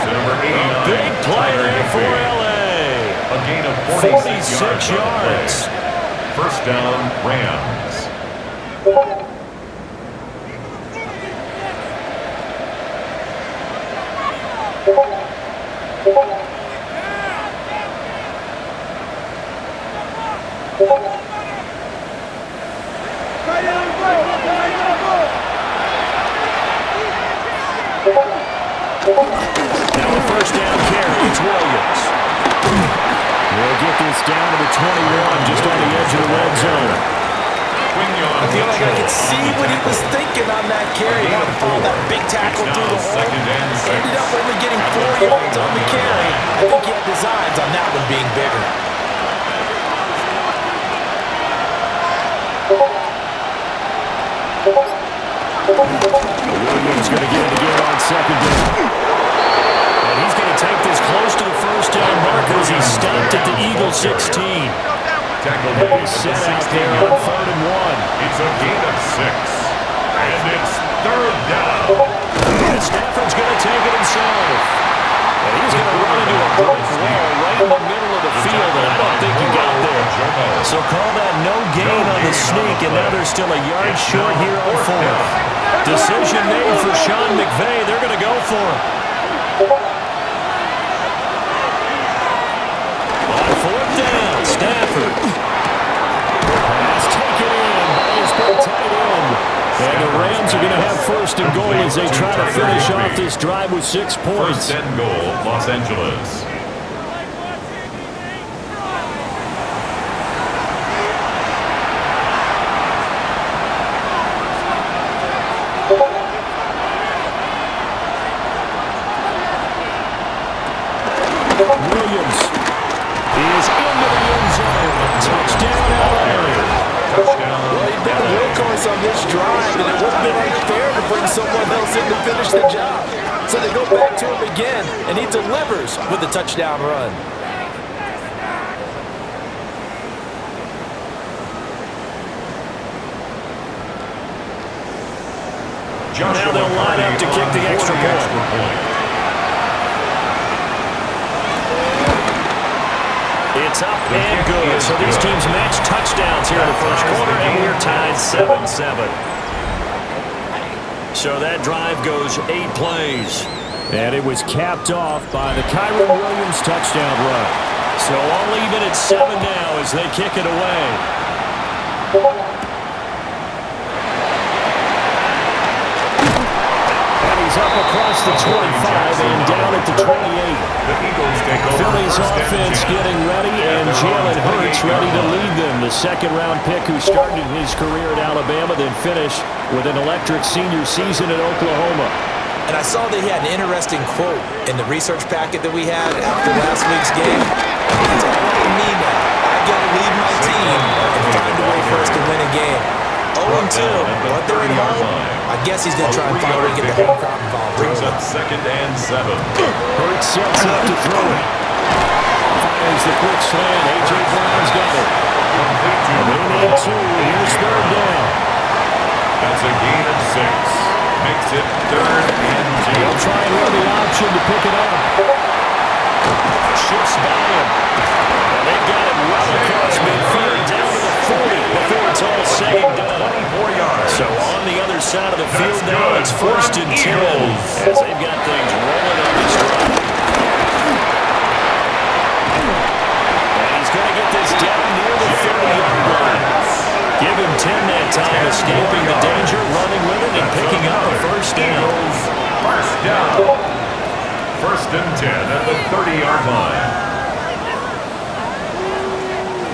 Big play there for LA. A gain of 46 yards. First down, Rams. Now a first down carry, it's Williams. We'll get this down to the 21, just on the edge of the red zone. I feel like I could see what he was thinking on that carry. He wanted to follow that big tackle through the hole. Ended up only getting 4 yards on the carry. I think he had designs on that one being bigger. Williams going to get it again on 2nd down. And he's going to take this close to the first down marker as he stopped at the Eagle 16. He's set out there on 3rd and 1. It's a gain of 6. And it's 3rd down. And Stafford's going to take it himself. And he's going to run into a brick wall right in the middle of the field, and I don't think he got there. So call that no gain on the sneak, and now they're still a yard short here on fourth. Decision made for Sean McVay. They're going to go for it. On fourth down, Stafford. Pass taken in by his big tight end. And the Rams are going to have first and goal as they try to finish off this drive with 6 points. First and goal, Los Angeles. Williams is into the end zone. Touchdown, LA. Well, you've been a workhorse on this drive, and it wouldn't have been unfair to bring someone else in to finish the job. So they go back to him again, and he delivers with a touchdown run. Now they'll line up to kick the extra point. It's up and good. So these teams match touchdowns here in the first quarter, and we're tied 7-7. So that drive goes 8 plays. And it was capped off by the Kyron Williams touchdown run. So all even at 7 now as they kick it away. Up across the 25 and down at the 28. Philly's offense getting ready, and Jalen Hurts ready to lead them. The second-round pick who started his career at Alabama, then finished with an electric senior season at Oklahoma. And I saw that he had an interesting quote in the research packet that we had after last week's game. It's all about me now. I got to lead my team and find a way for us to win a game. 0-2, but they're at home. I guess he's going to try and find a way to get the home crowd involved. Brings up 2nd and 7. Hurts sets up to throw it. Fires the quick slant. A.J. Brown's got it. They need 2. Here's 3rd down. That's a gain of 6. Makes it 3rd and 2. They'll try and run the option to pick it up. Shifts by him. And they've got it well across midfield down to the 40 before it's all said and done. 24 yards. So on the other side of the field now, it's 1st and 10 as they've got things rolling on this drive. And he's going to get this down near the 30-yard line. Give him 10 that time, escaping the danger, running with it, and picking up a first down. First down. 1st and 10 at the 30-yard line.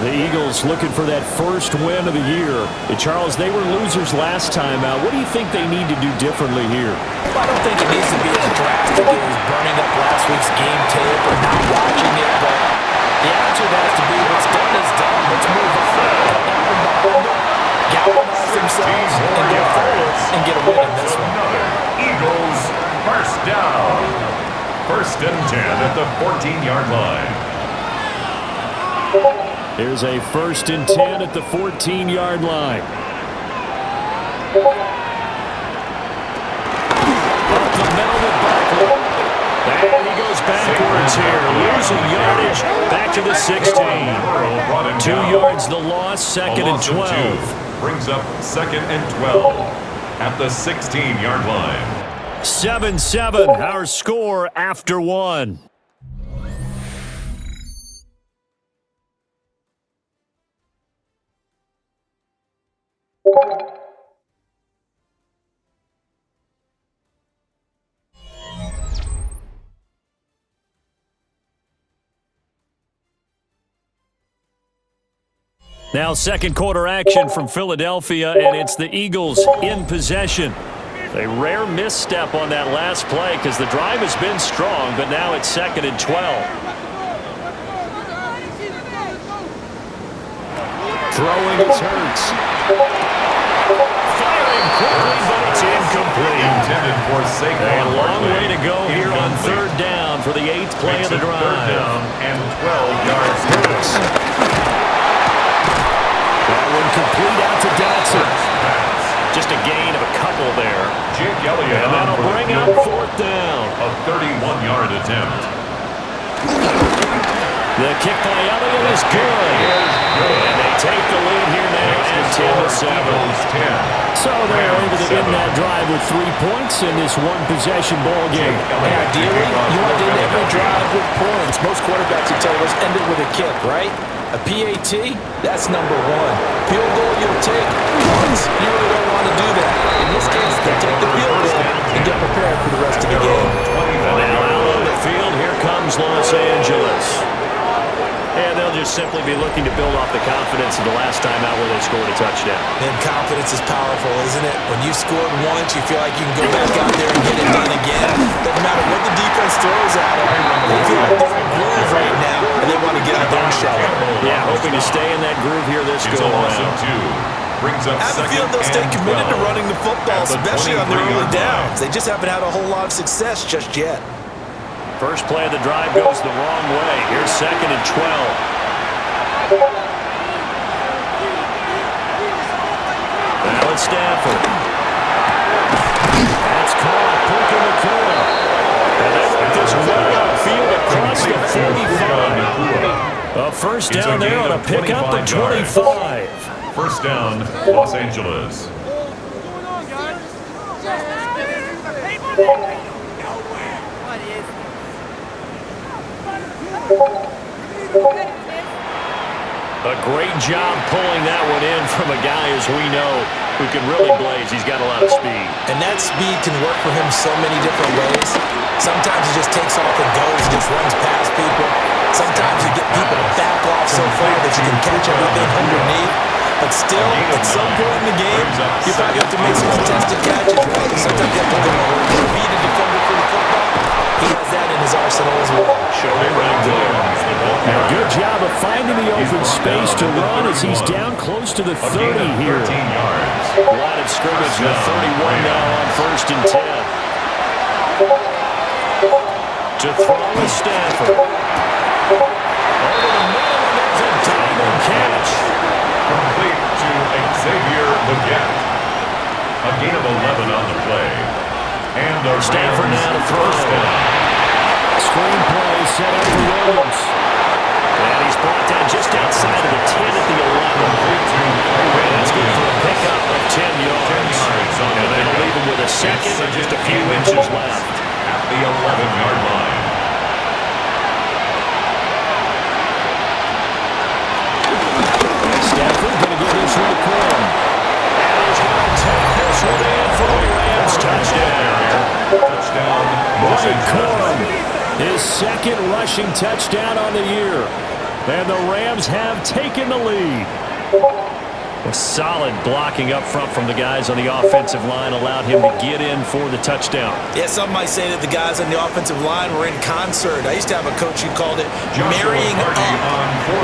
The Eagles looking for that first win of the year. And Charles, they were losers last time out. What do you think they need to do differently here? I don't think it needs to be as drastic as burning up last week's game tape or not watching it, but the attitude has to be what's done is done. Let's move on. Galvanize themselves and go forward and get a win in this one. Eagles first down. 1st and 10 at the 14-yard line. Here's a 1st and 10 at the 14-yard line. Up the middle with Barkley. And he goes backwards here, losing yardage. Back to the 16. 2 yards the loss, 2nd and 12. Brings up 2nd and 12 at the 16-yard line. 7-7, our score after 1. Now second quarter action from Philadelphia, and it's the Eagles in possession. A rare misstep on that last play because the drive has been strong, but now it's 2nd and 12. Throwing is Hurts. Firing quickly, but it's incomplete. Intended for Saquon. A long way to go here on 3rd down for the 8th play of the drive. 3rd down and 12 yards. Hurts. That one complete out to Dotson. Just a gain of a couple there. Jake Elliott. And that'll bring up 4th down. A 31-yard attempt. The kick by Elliott is good. And they take the lead here now at 10-7. So they're able to end that drive with 3 points in this one-possession ball game. And ideally, you want to end every drive with points. Most quarterbacks would tell us end it with a kick, right? A PAT, that's number one. Field goal you'll take once. You really don't want to do that. In this case, they take the field goal and get prepared for the rest of the game. And now out on the field, here comes Los Angeles. And they'll just simply be looking to build off the confidence of the last time out where they scored a touchdown. And confidence is powerful, isn't it? When you scored once, you feel like you can go back out there and get it done again. Doesn't matter what the defense throws at them. They feel like they're in a groove right now, and they want to get out there and show it. Yeah, hoping to stay in that groove here this go around. I have a feeling they'll stay committed to running the football, especially on their early downs. They just haven't had a whole lot of success just yet. First play of the drive goes the wrong way. Here's 2nd and 12. Now it's Stafford. That's caught. Poke in the corner. And they work this well upfield across the 45. A first down there on a pickup at 25. First down, Los Angeles. What's going on, guys? A great job pulling that one in from a guy, as we know, who can really blaze. He's got a lot of speed. And that speed can work for him so many different ways. Sometimes he just takes off and goes, just runs past people. Sometimes you get people to back off so far that you can catch everything underneath. But still, at some point in the game, you probably have to make some contested catches, right? Sometimes you have to go over, beat a defender for the football. He has that in his arsenal as well. Now, good job of finding the open space to run as he's down close to the 30 here. Line of scrimmage, the 31 now on 1st and 10. To throw is Stafford. Over the middle, and there's a diamond catch. Complete to Xavier Legette. A gain of 11 on the play. And the Stafford now to throw. First down. Screenplay set up for Williams. And he's brought down just outside of the 10 at the 11. And that's good for a pickup of 10 yards. And they'll leave him with a second and just a few inches left. At the 11-yard line. Stafford going to give this one a call. And he's going to take this one in for the Rams. Touchdown. Touchdown, Los Angeles. His 2nd rushing touchdown on the year. And the Rams have taken the lead. Solid blocking up front from the guys on the offensive line allowed him to get in for the touchdown. Yeah, some might say that the guys on the offensive line were in concert. I used to have a coach who called it marrying up,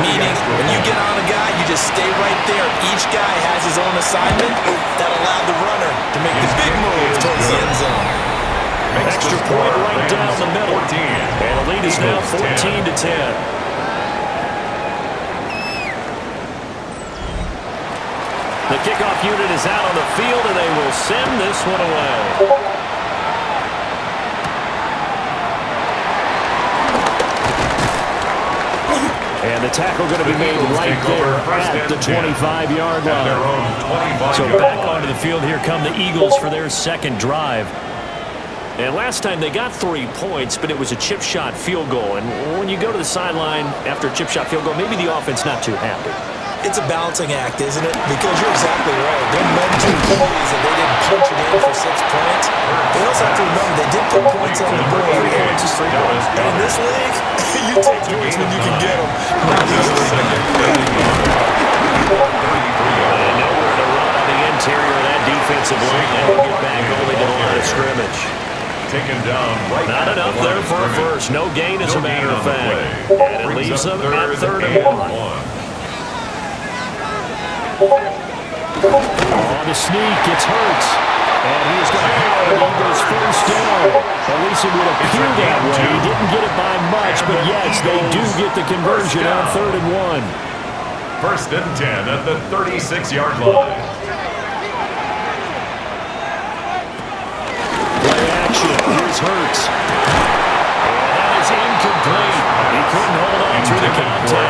meaning when you get on a guy, you just stay right there. Each guy has his own assignment that allowed the runner to make the big move towards the end zone. Extra point right down the middle. And the lead is now 14-10. The kickoff unit is out on the field, and they will send this one away. And the tackle going to be made right there at the 25-yard line. So back onto the field, here come the Eagles for their 2nd drive. And last time they got 3 points, but it was a chip shot field goal. And when you go to the sideline after a chip shot field goal, maybe the offense not too happy. It's a balancing act, isn't it? Because you're exactly right. They're meant to please that they didn't punch it in for 6 points. They also have to remember they did put points on the board. And in this league, you take points when you can get them. And nowhere to run on the interior of that defensive line. And we'll get back only to the line of scrimmage. Taken down right. Not enough there for a first. No gain, as a matter of fact. And it leaves them at 3rd and 1. On the sneak, it's Hurts. And he is going to have the Eagles first down. At least it would appear that way. He didn't get it by much, but yes, they do get the conversion on 3rd and 1. First and 10 at the 36-yard line. Play action. Here's Hurts. And that is incomplete. He couldn't hold on through the contact.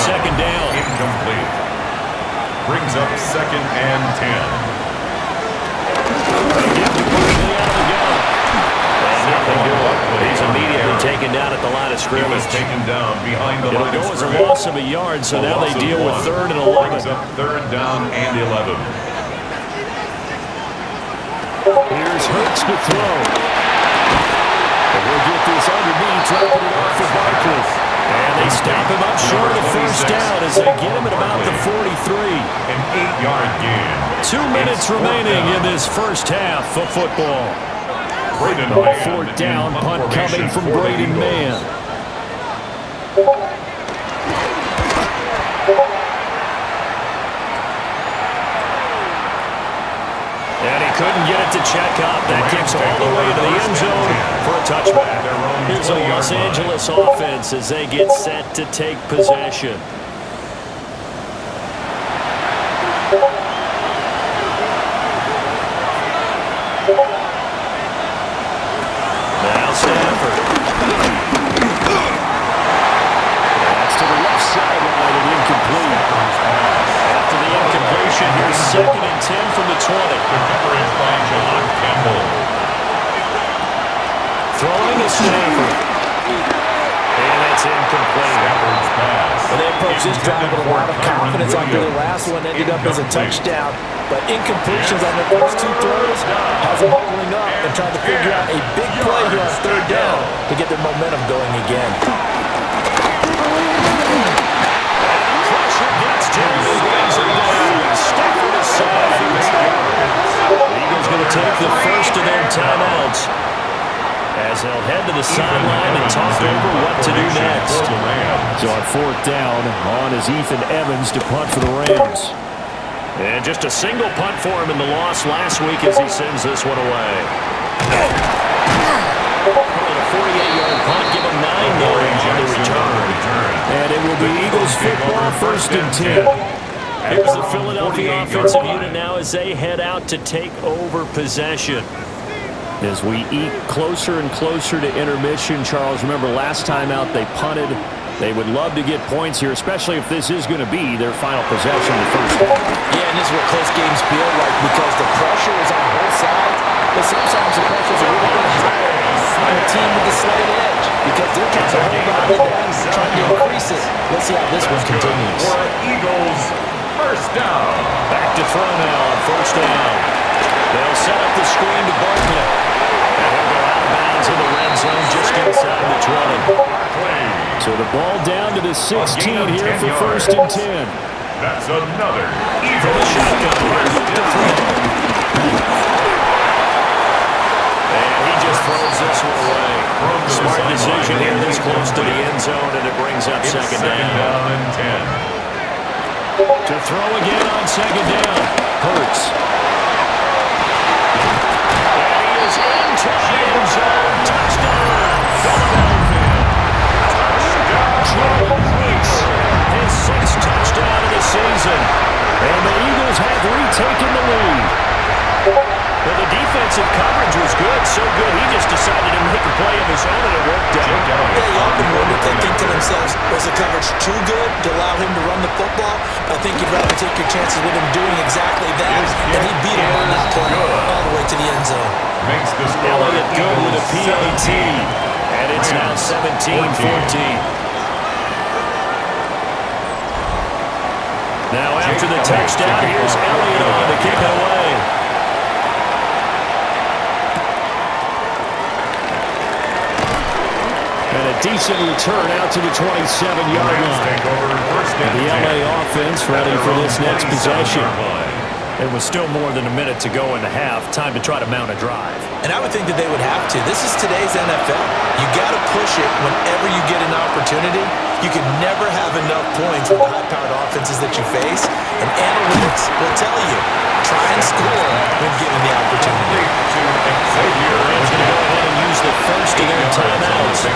Second down. Incomplete. Brings up 2nd and 10. He's immediately taken down at the line of He scrimmage. was taken down behind the It'll line go of as a scrimmage. loss of a yard, so now they loss of deal with 1. 3rd and 11. Brings up 3rd down and 11. Here's Hurts to throw. And we'll get this underneath, dropping it off for Barkley. And they stop him up short of the first down as they get him at about the 43. An 8-yard gain. 2 minutes remaining in this first half of football. Braden Mann 4th down, in punt formation coming from for the Braden Eagles. Mann. And he couldn't get it to check up. That kicks all the way to the end zone for a touchback. Here's the Los Angeles offense as they get set to take possession. Now Stafford. That's to the left sideline and incomplete. After the incompletion, here's 2nd and 10 from the 20. The coverage by John Campbell. Throwing to Stafford. And it's incomplete. Stafford's pass. And they approach this drive with a lot of confidence after the Williams. last one ended up as a Incomplete. touchdown. But incompletions on the first 2 throws has them buckling up and trying to figure out a big play here on 3rd down to get their momentum going again. Pressure gets to him. Brings him down. Stafford aside. The Eagles going to take the first of their timeouts as they'll head to the sideline and talk over what to do next. So on 4th down, on is Ethan Evans to punt for the Rams. And just a single punt for him in the loss last week as he sends this one away. A 48-yard punt, give him 9 yards on the return. And it will be Eagles football 1st and 10. Here's the Philadelphia offensive unit now as they head out to take over possession. As we eke closer and closer to intermission, Charles, remember last time out they punted They would love to get points here, especially if this is going to be their final possession of the first half. Yeah, and this is what close games feel like because the pressure is on both sides, but sometimes the pressure is a little bit higher on the team with the slight edge because they're trying to hold on to that, trying to increase it. Let's see how this one continues. For Eagles, first down. Back to throw now on first down. They'll set up the screen to Barkley. And he'll go out of bounds in the red zone just inside the 20. So the ball down to the 16 here for first and 10. That's another Eagles shotgun. And he just throws this one away. Smart decision here this close to the end zone, and it brings up second down. And 10. To throw again on second down. Hurts. And he is into the end zone. Touchdown, Philadelphia. Jordan Weeks, his sixth touchdown of the season. And the Eagles have retaken the lead. Well, the defensive coverage was good, so good he just decided to make a play of his own, and it worked out. Yeah, you often wonder if they think to themselves, was the coverage too good to allow him to run the football? I think you'd rather take your chances with him doing exactly that, and he beat him on that play all the way to the end zone. Makes the score Elliott good with a PAT, and it's now 17-14. Now after the touchdown, here's Elliott on to kick it away. And a decent return out to the 27-yard line. The LA offense ready for this next possession. It was still more than a minute to go in the half. Time to try to mount a drive. And I would think that they would have to. This is today's NFL. You got to push it whenever you get an opportunity. You can never have enough points with high-powered offenses that you face. And analytics will tell you, try and score when given the opportunity. The Rams going to go ahead and use the first of their timeouts,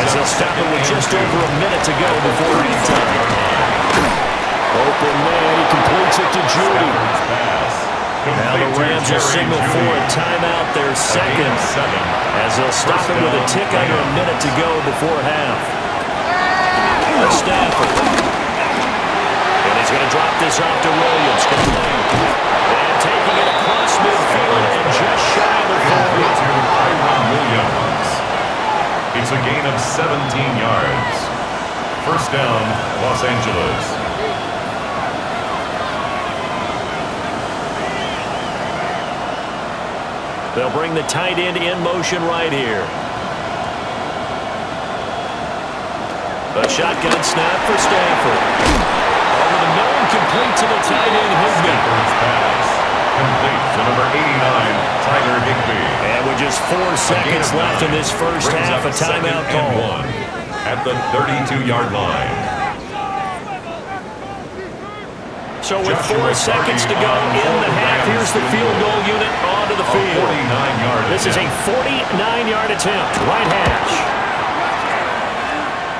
as they'll stop it with just over a minute to go before halftime. Open man, he completes it to Judy. Now the Rams will signal for a timeout, their second, as they'll stop it with a tick under a minute to go before half. Stafford. And he's going to drop this off to Williams. And taking it across midfield and just shy of the 40. Williams. It's a gain of 17 yards. First down, Los Angeles. They'll bring the tight end in motion right here. A shotgun snap for Stafford. Over the middle and complete to the tight end, Higbee. Pass. Complete to number 89, Tyler Higbee. And with just 4 seconds left in this first half, a timeout call. At the 32-yard line. So with 4 seconds to go in the half, here's the field goal unit onto the field. This is a 49-yard attempt, right hash.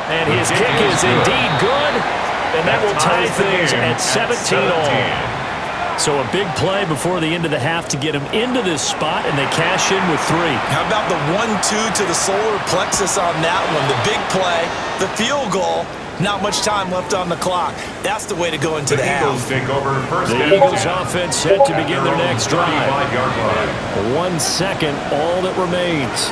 And his kick is indeed good, and that will tie things at 17-all. So a big play before the end of the half to get him into this spot, and they cash in with 3. How about the 1-2 to the solar plexus on that one? The big play, the field goal. Not much time left on the clock. That's the way to go into the half. Take over first. The Eagles offense set to begin their next drive. 1 second, all that remains.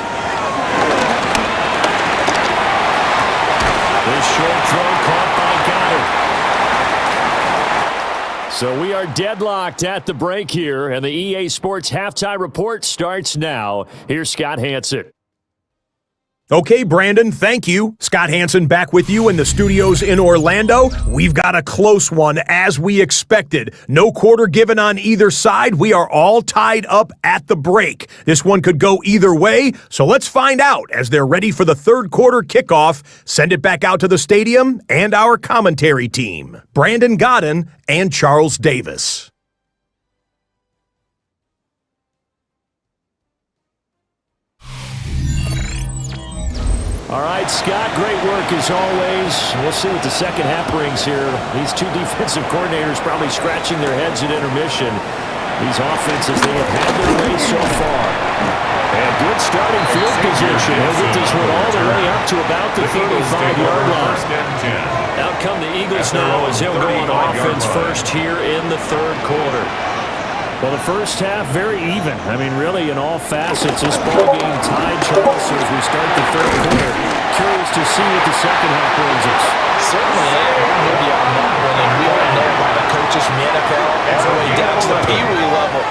This short throw caught by Goddard. So we are deadlocked at the break here, and the EA Sports Halftime Report starts now. Here's Scott Hanson. Okay, Brandon, thank you. Scott Hanson back with you in the studios in Orlando. We've got a close one, as we expected. No quarter given on either side. We are all tied up at the break. This one could go either way, so let's find out as they're ready for the third quarter kickoff. Send it back out to the stadium and our commentary team, Brandon Godden and Charles Davis. All right, Scott, great work as always. We'll see what the second half brings here. These two defensive coordinators probably scratching their heads at intermission. These offenses, they have had their way so far. And good starting field position. He'll get this one all the way up to about the 35-yard line. First and 10. Out come the Eagles now as they'll go on offense first here in the third quarter. Well, the first half, very even. I mean, really, in all facets, this ball game tied, Charles, so as we start the third quarter. Curious to see what the second half brings us. Certainly, I'm with you on that one, and we all know about the coaches from the NFL all the way down to the Pee Wee level.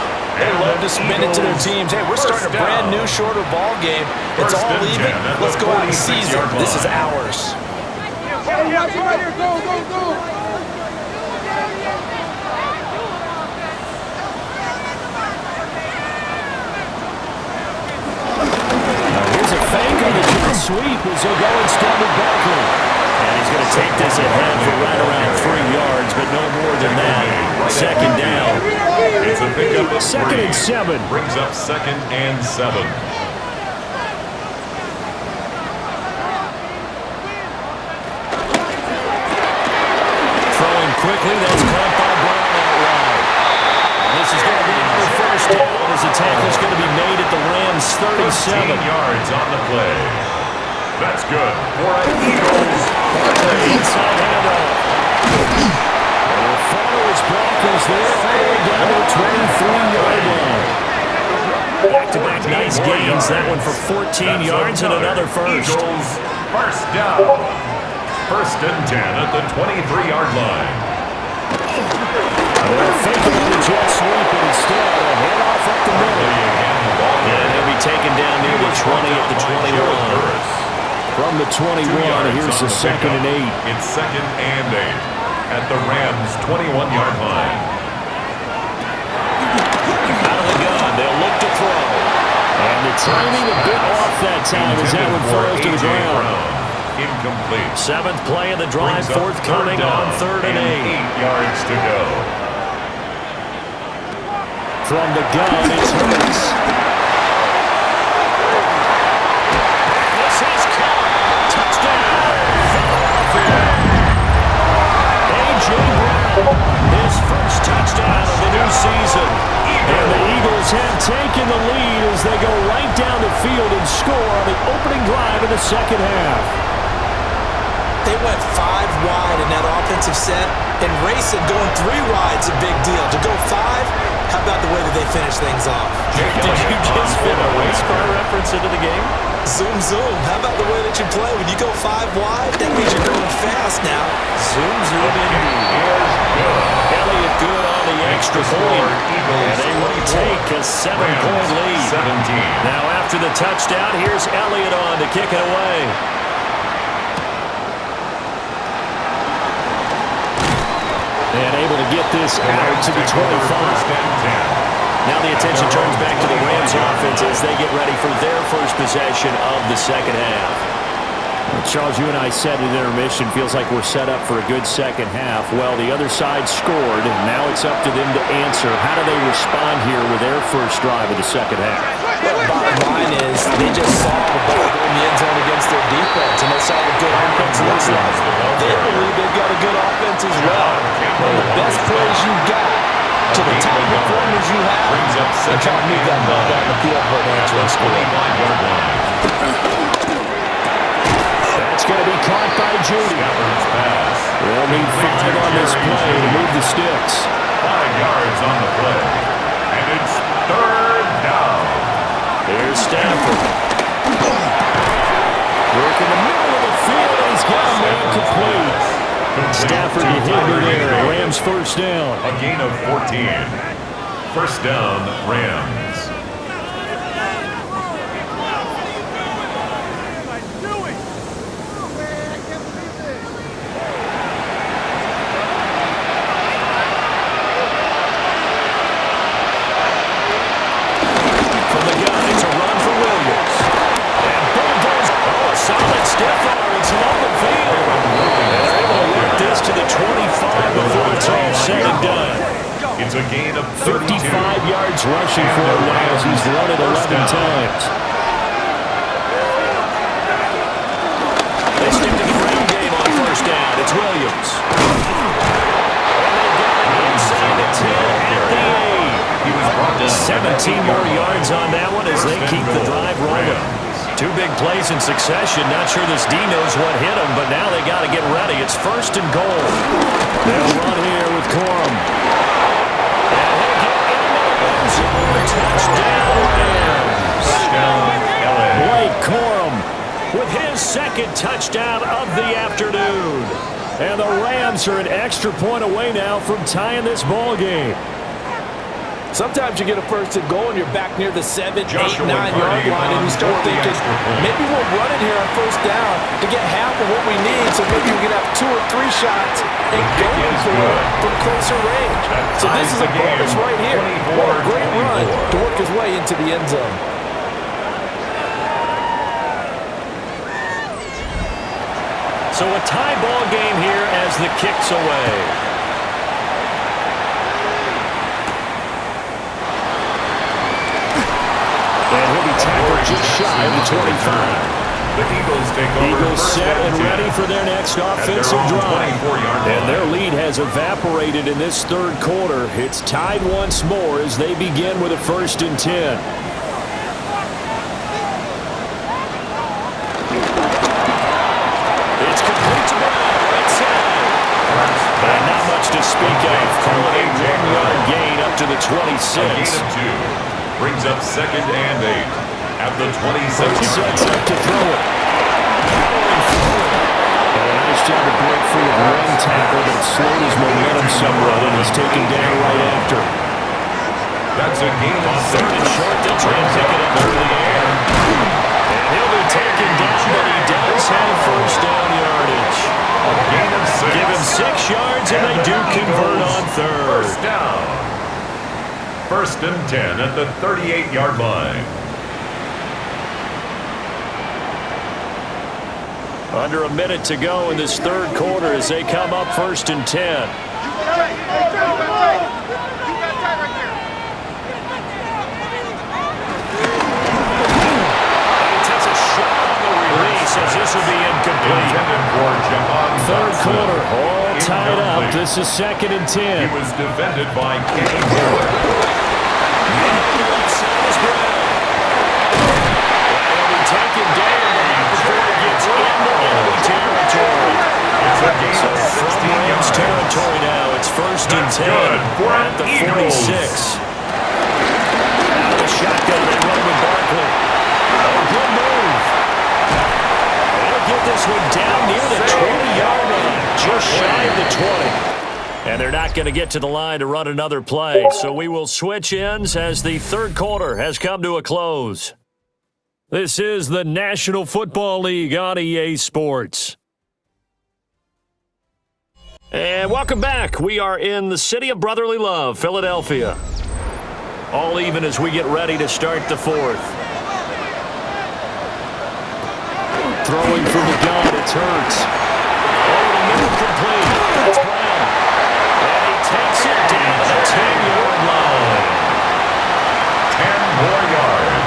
They love to spin it to their teams. Hey, we're starting a brand new, shorter ball game. It's all even. Let's go out and seize it. This is ours. Right here, go, go, go. Here's a fake on the jet sweep as he'll go instead with Barkley. And he's going to take this ahead for right around 3 yards, but no more than that. Second down. It's a pickup of 2nd and 7. Brings up 2nd and 7. Throwing quickly, that's caught by Brown outright. This is going to be another first down as the tackle's going to be made at the Rams' 37. 15 yards on the play. That's good for an Eagles. Inside handoff. And follows blockers there all the way down to the 23-yard line. Back-to-back nice gains. That one for 14 yards and another first. Eagles first down. 1st and 10 at the 23-yard line. They're faking on the jet sweep, but instead a handoff up the middle. And they'll be taken down near the 20 at the 21. From the 21, here's the 2nd and 8. It's 2nd and 8 at the Rams' 21-yard line. Out of the gun, they'll look to throw. And the timing a bit off that time as that one falls to the ground. Incomplete. 7th play of the drive, forthcoming on 3rd and 8. 8 yards to go. From the gun, it's Hurts. This is caught. Touchdown. A.J. Brown, his first touchdown of the new season. And the Eagles have taken the lead as they go right down the field and score on the opening drive of the second half. They went 5 wide in that offensive set, and racing going 3 wide's a big deal. To go 5, how about the way that they finish things off? Did you just fit a race car reference into the game? Zoom, zoom. How about the way that you play? When you go 5 wide, that means you're going fast now. Zoom, zoom indeed. Elliott good on the extra point. And they will take a 7-point lead. 17. Now after the touchdown, here's Elliott on to kick it away. And able to get this out to the 25. Now the attention turns back to the Rams offense as they get ready for their first possession of the second half. Well, Charles, you and I said at intermission, feels like we're set up for a good second half. Well, the other side scored, and now it's up to them to answer. How do they respond here with their first drive of the second half? Well, bottom line is they just saw the ball go in the end zone against their defense, and they saw what good offense looks like. They believe they've got a good offense as well. One of the best players you've got to the top performers you have, and try to move that ball down the field for an answering score. That's going to be caught by Judy. They'll need 5 on this play to move the sticks. 5 yards on the play. And it's 3rd down. Here's Stafford. Work in the middle of the field. He's got a man complete. Stafford to Higbee there. Rams first down. A gain of 14. First down, Rams. From the gun, it's a run for Williams. And bulldoze. Oh, a solid stiff arm. It's along the field. And they're able to work this to the 25 before it's all said and done. It's a gain of 55 yards rushing for him now as he's run it 11 times. They stick to the ground game on first down. It's Williams. And they got it inside the 10 at the 8. 17 more yards on that one as they keep the drive rolling. To Two big plays in succession. Not sure this D knows what hit him, but now they got to get ready. It's first and goal. They'll run here with Corum. And he'll get into the end zone. Touchdown, Rams. Blake Corum with his second touchdown of the afternoon. And the Rams are an extra point away now from tying this ball game. Sometimes you get a first and goal and you're back near the 7, 8, 9-yard line and you start thinking, maybe we'll run it here on first down to get half of what we need, so maybe we can have 2 or 3 shots and go for it from closer range. So this is a bonus right here. What a great run to work his way into the end zone. So a tie ball game here as the kick's away. And he'll be tackled just shy of the 25. The Eagles take over. Eagles set and ready for their next offensive drive. And their lead has evaporated in this third quarter. It's tied once more as they begin with a 1st and 10. It's complete to Brown. Right side. And not much to speak of. Calling a 1-yard gain up to the 26. A gain of 2. Brings up 2nd and 8 at the 26. Sets up to throw it. And a nice job to break free of one tackle that slowed his momentum somewhat and was taken down right after. That's a gain of 3rd and short. They'll try and pick it up through the air. And he'll be taken down, but he does have first down yardage. A gain of 6. Give him 6 yards, and they do convert on 3rd. First down. 1st and 10 at the 38-yard line. Under a minute to go in this third quarter as they come up 1st and 10. He takes a shot on the release as this will be incomplete. Third quarter, all tied up. This is 2nd and 10. He was defended by Kenny Moore. Taken down before he gets into enemy territory. So from Rams territory now, it's 1st and 10 at the 46. Out of the shotgun, they run with Barkley. Oh, good move. They'll get this one down near the 20-yard line, just shy of the 20. And they're not going to get to the line to run another play. So we will switch ends as the third quarter has come to a close. This is the National Football League on EA Sports. And welcome back. We are in the city of brotherly love, Philadelphia. All even as we get ready to start the fourth. Throwing from the gun, it's Hurts. Over the middle, complete. That's Brown. And he takes it down to the 10-yard line. 10 more yards.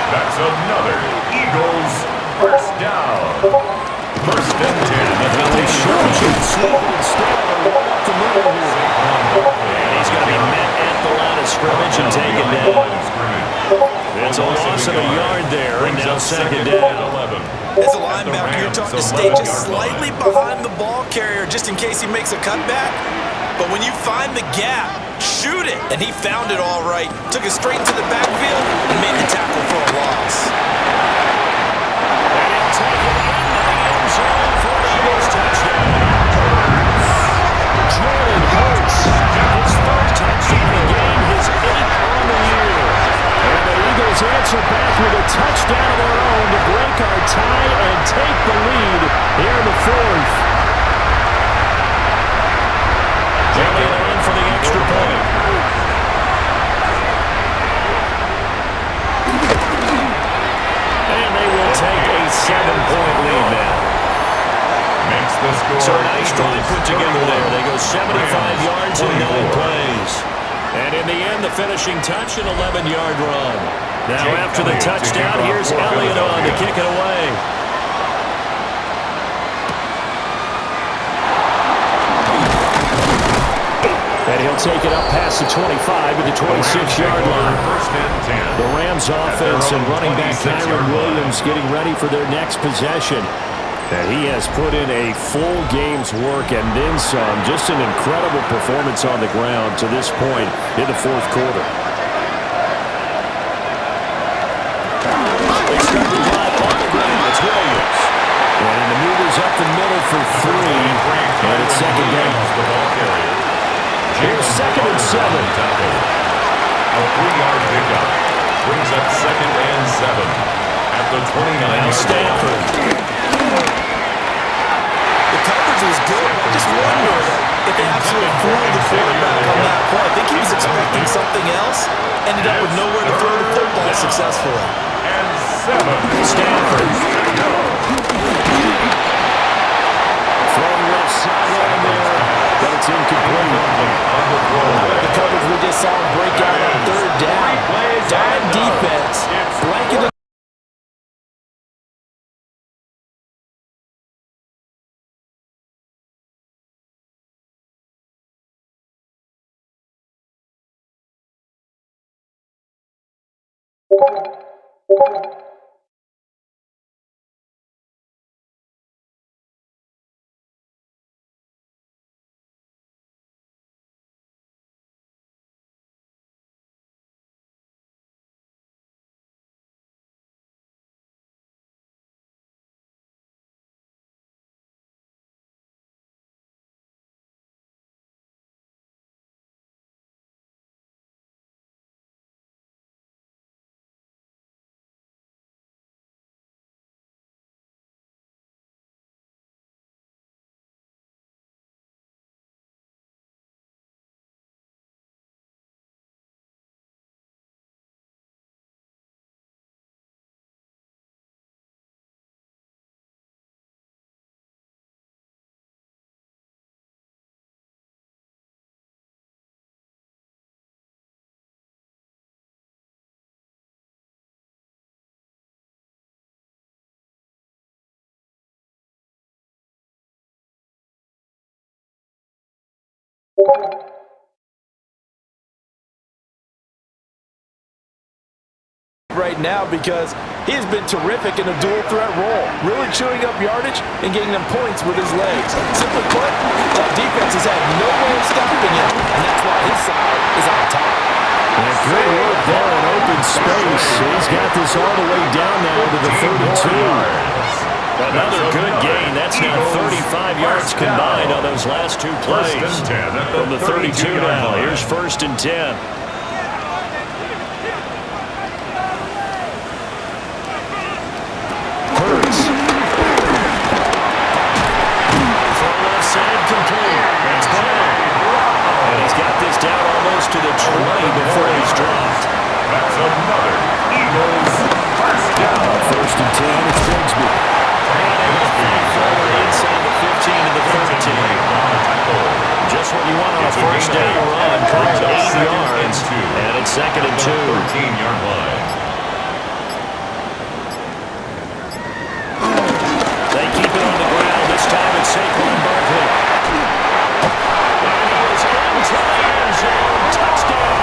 That's another Eagles first down. 1st and 10. And they show you slow and steady up the middle here. And he's going to be met at the line of scrimmage and taken down. It's a loss of a yard there, and now 2nd down. As a linebacker, you're taught to stay just slightly behind the ball carrier just in case he makes a cutback. But when you find the gap, shoot it. And he found it all right. Took it straight into the backfield and made the tackle for a loss. And he'll take it into the end zone for an Eagles touchdown. Jordan Hurts, his 3rd touchdown of the game, his 8th on the year. And the Eagles answer back with a touchdown of their own to break our tie and take the lead here in the 4th. Elliott on for the extra point. And they will take a 7-point lead now. Makes the score. So a nice drive put together there. They go 75 yards in 9 plays. And in the end, the finishing touch, an 11-yard run. Now after the touchdown, here's Elliott on to kick it away. And He'll take it up past the 25 to the 26-yard line. First and 10. The Rams offense and running back Kyron Williams getting ready for their next possession. And he has put in a full game's work and then some. Just an incredible performance on the ground to this point in the fourth quarter. They start the drive on the ground. It's Williams. And the move is up the middle for 3. And it's second down. Here's second and 7. A 3-yard pickup brings up second and 7 at the 29-yard Stanford. The coverage was good. I just wonder if they absolutely fooled the quarterback on that play. I think he was expecting something else. Ended up with nowhere to throw the football successfully. And 7. Stanford. Throwing left sideline there, but it's incomplete. The coverage we just saw him break out on third down. Dime defense. Blanketed. Right now because he has been terrific in a dual threat role, really chewing up yardage and getting them points with his legs. Simply put, that defense has had no way of stopping him, and that's why his side is on top. And good work there in open space. He's got this all the way down now to the 32. Another good gain. That's now 35 yards combined on those last two plays. From the 32 now, here's first and 10. To the 20 before he's dropped. That's another Eagles first down. First and 10, it's Bigsby. Forward inside the 15 to the 13. Just what you want on a first down run. Caught 8 yards. And it's second and 2. 13-yard line. They keep it on the ground. This time it's Saquon Barkley. And he is into the end zone. Touchdown.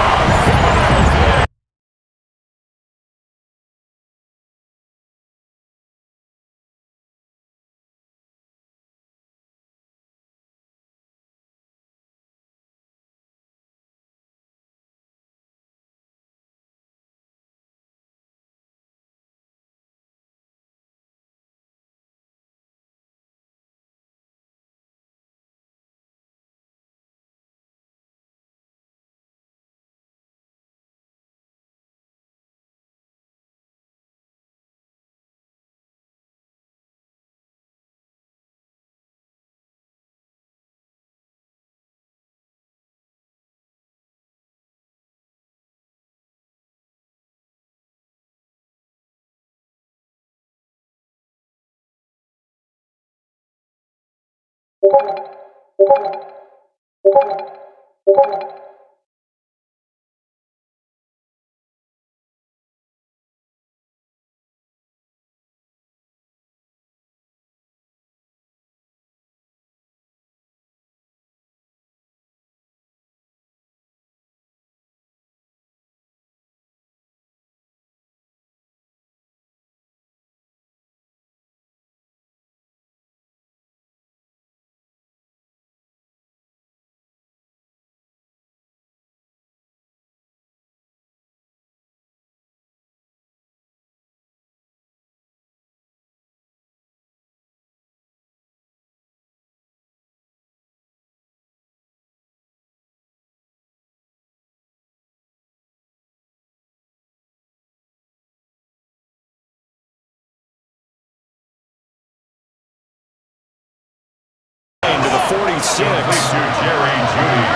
6. Complete to Jerry Judy.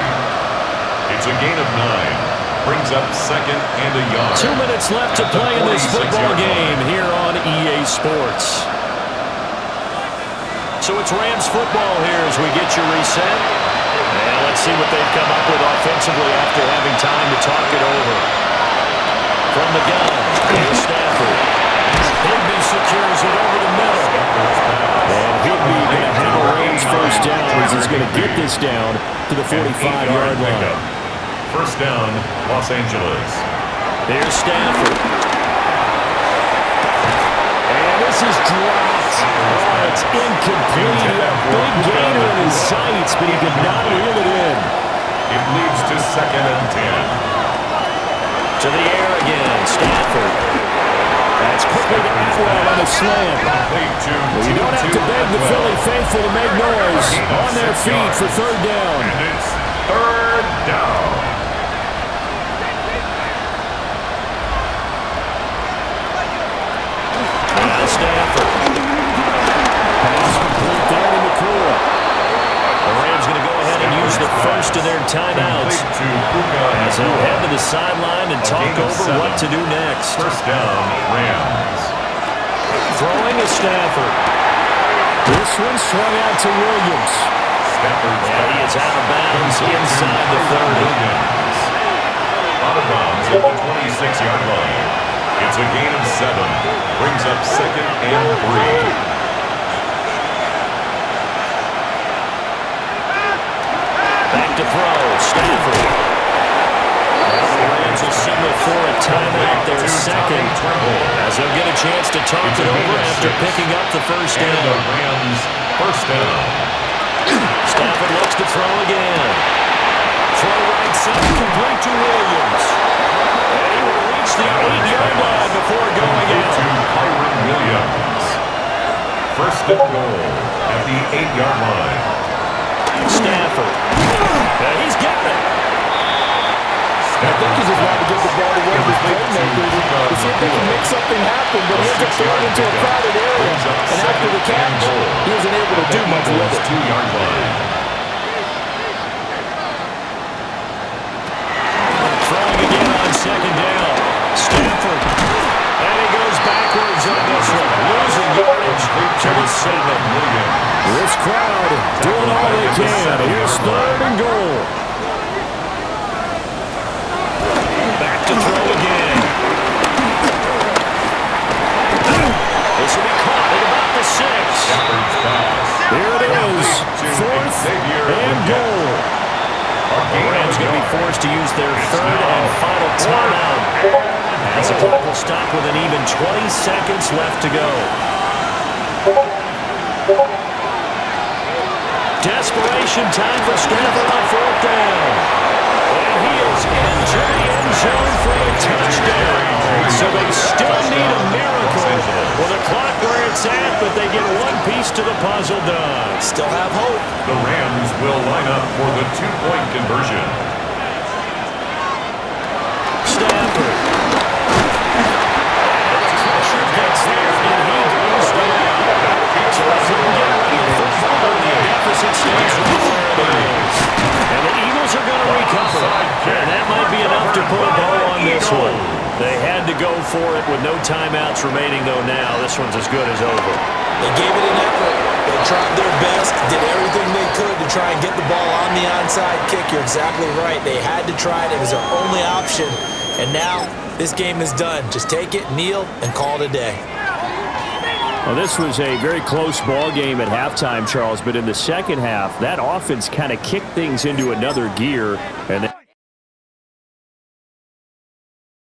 It's a gain of 9. Brings up second and a yard. 2 minutes left to play in this football game here on EA Sports. So it's Rams football here as we get you reset. And let's see what they've come up with offensively after having time to talk it over. From the gun, here's Stafford. Higby secures it over the middle. And Higby going to have a Rams first down as he's going to get this down to the 45-yard line. First down, Los Angeles. There's Stafford. And this is dropped. Oh, it's incomplete. A big gainer in his sights, but he could not reel it in. It leads to second and 10. To the air again, Stafford. That's quickly to Atwell on a slant. Well, you don't have to beg the Philly faithful to make noise. On their feet for third down. And it's third down. Stafford. Pass complete down in the corner. The Rams going to go ahead and use the first of their timeouts as they'll head to the sideline and talk over what to do next. First down, Rams. Throwing is Stafford. This one swung out to Williams. And he is out of bounds inside the 30. Out of bounds at the 26-yard line. It's a gain of 7. Brings up second and 3. Back to throw. Stafford. Now the Rams will signal for a timeout. Their second. As they'll get a chance to talk it over after picking up the first down. The Rams first down. Stafford looks to throw again. Throw right side. Complete to Williams. And he will reach the 8-yard line before going out. To Kyron Williams. First and goal at the 8-yard line. Stafford. He's got it. I think he just wanted to get the ball to one of his playmakers to see if they can make something happen, but he ends up throwing into a crowded area. And after the catch, he wasn't able to do much with it. 2-yard line. Throwing again on second down. Stafford. And he goes backwards on this one. Losing yardage to the 7. This crowd doing all they can. Here's third and goal. Back to throw again. This will be caught at about the 6. Here it is. Fourth and goal. The Rams going to be forced to use their third and final timeout. As the clock will stop with an even 20 seconds left to go. Desperation time for Stafford on fourth down. And he is into the end zone for a touchdown. So they still need a miracle with the clock where it's at, but they get one piece to the puzzle done. Still have hope. The Rams will line up for the 2-point conversion. Stafford. And the pressure gets there, and he goes down. So as they get ready to football, the deficit stays right where it is. And the Eagles are going to recover. And that might be enough to put a bow on this one. They had to go for it with no timeouts remaining, though now. This one's as good as over. They gave it an effort. They tried their best, did everything they could to try and get the ball on the onside kick. You're exactly right. They had to try it. It was their only option. And now this game is done. Just take it, kneel, and call it a day. Well, this was a very close ball game at halftime, Charles, but in the second half, that offense kind of kicked things into another gear. And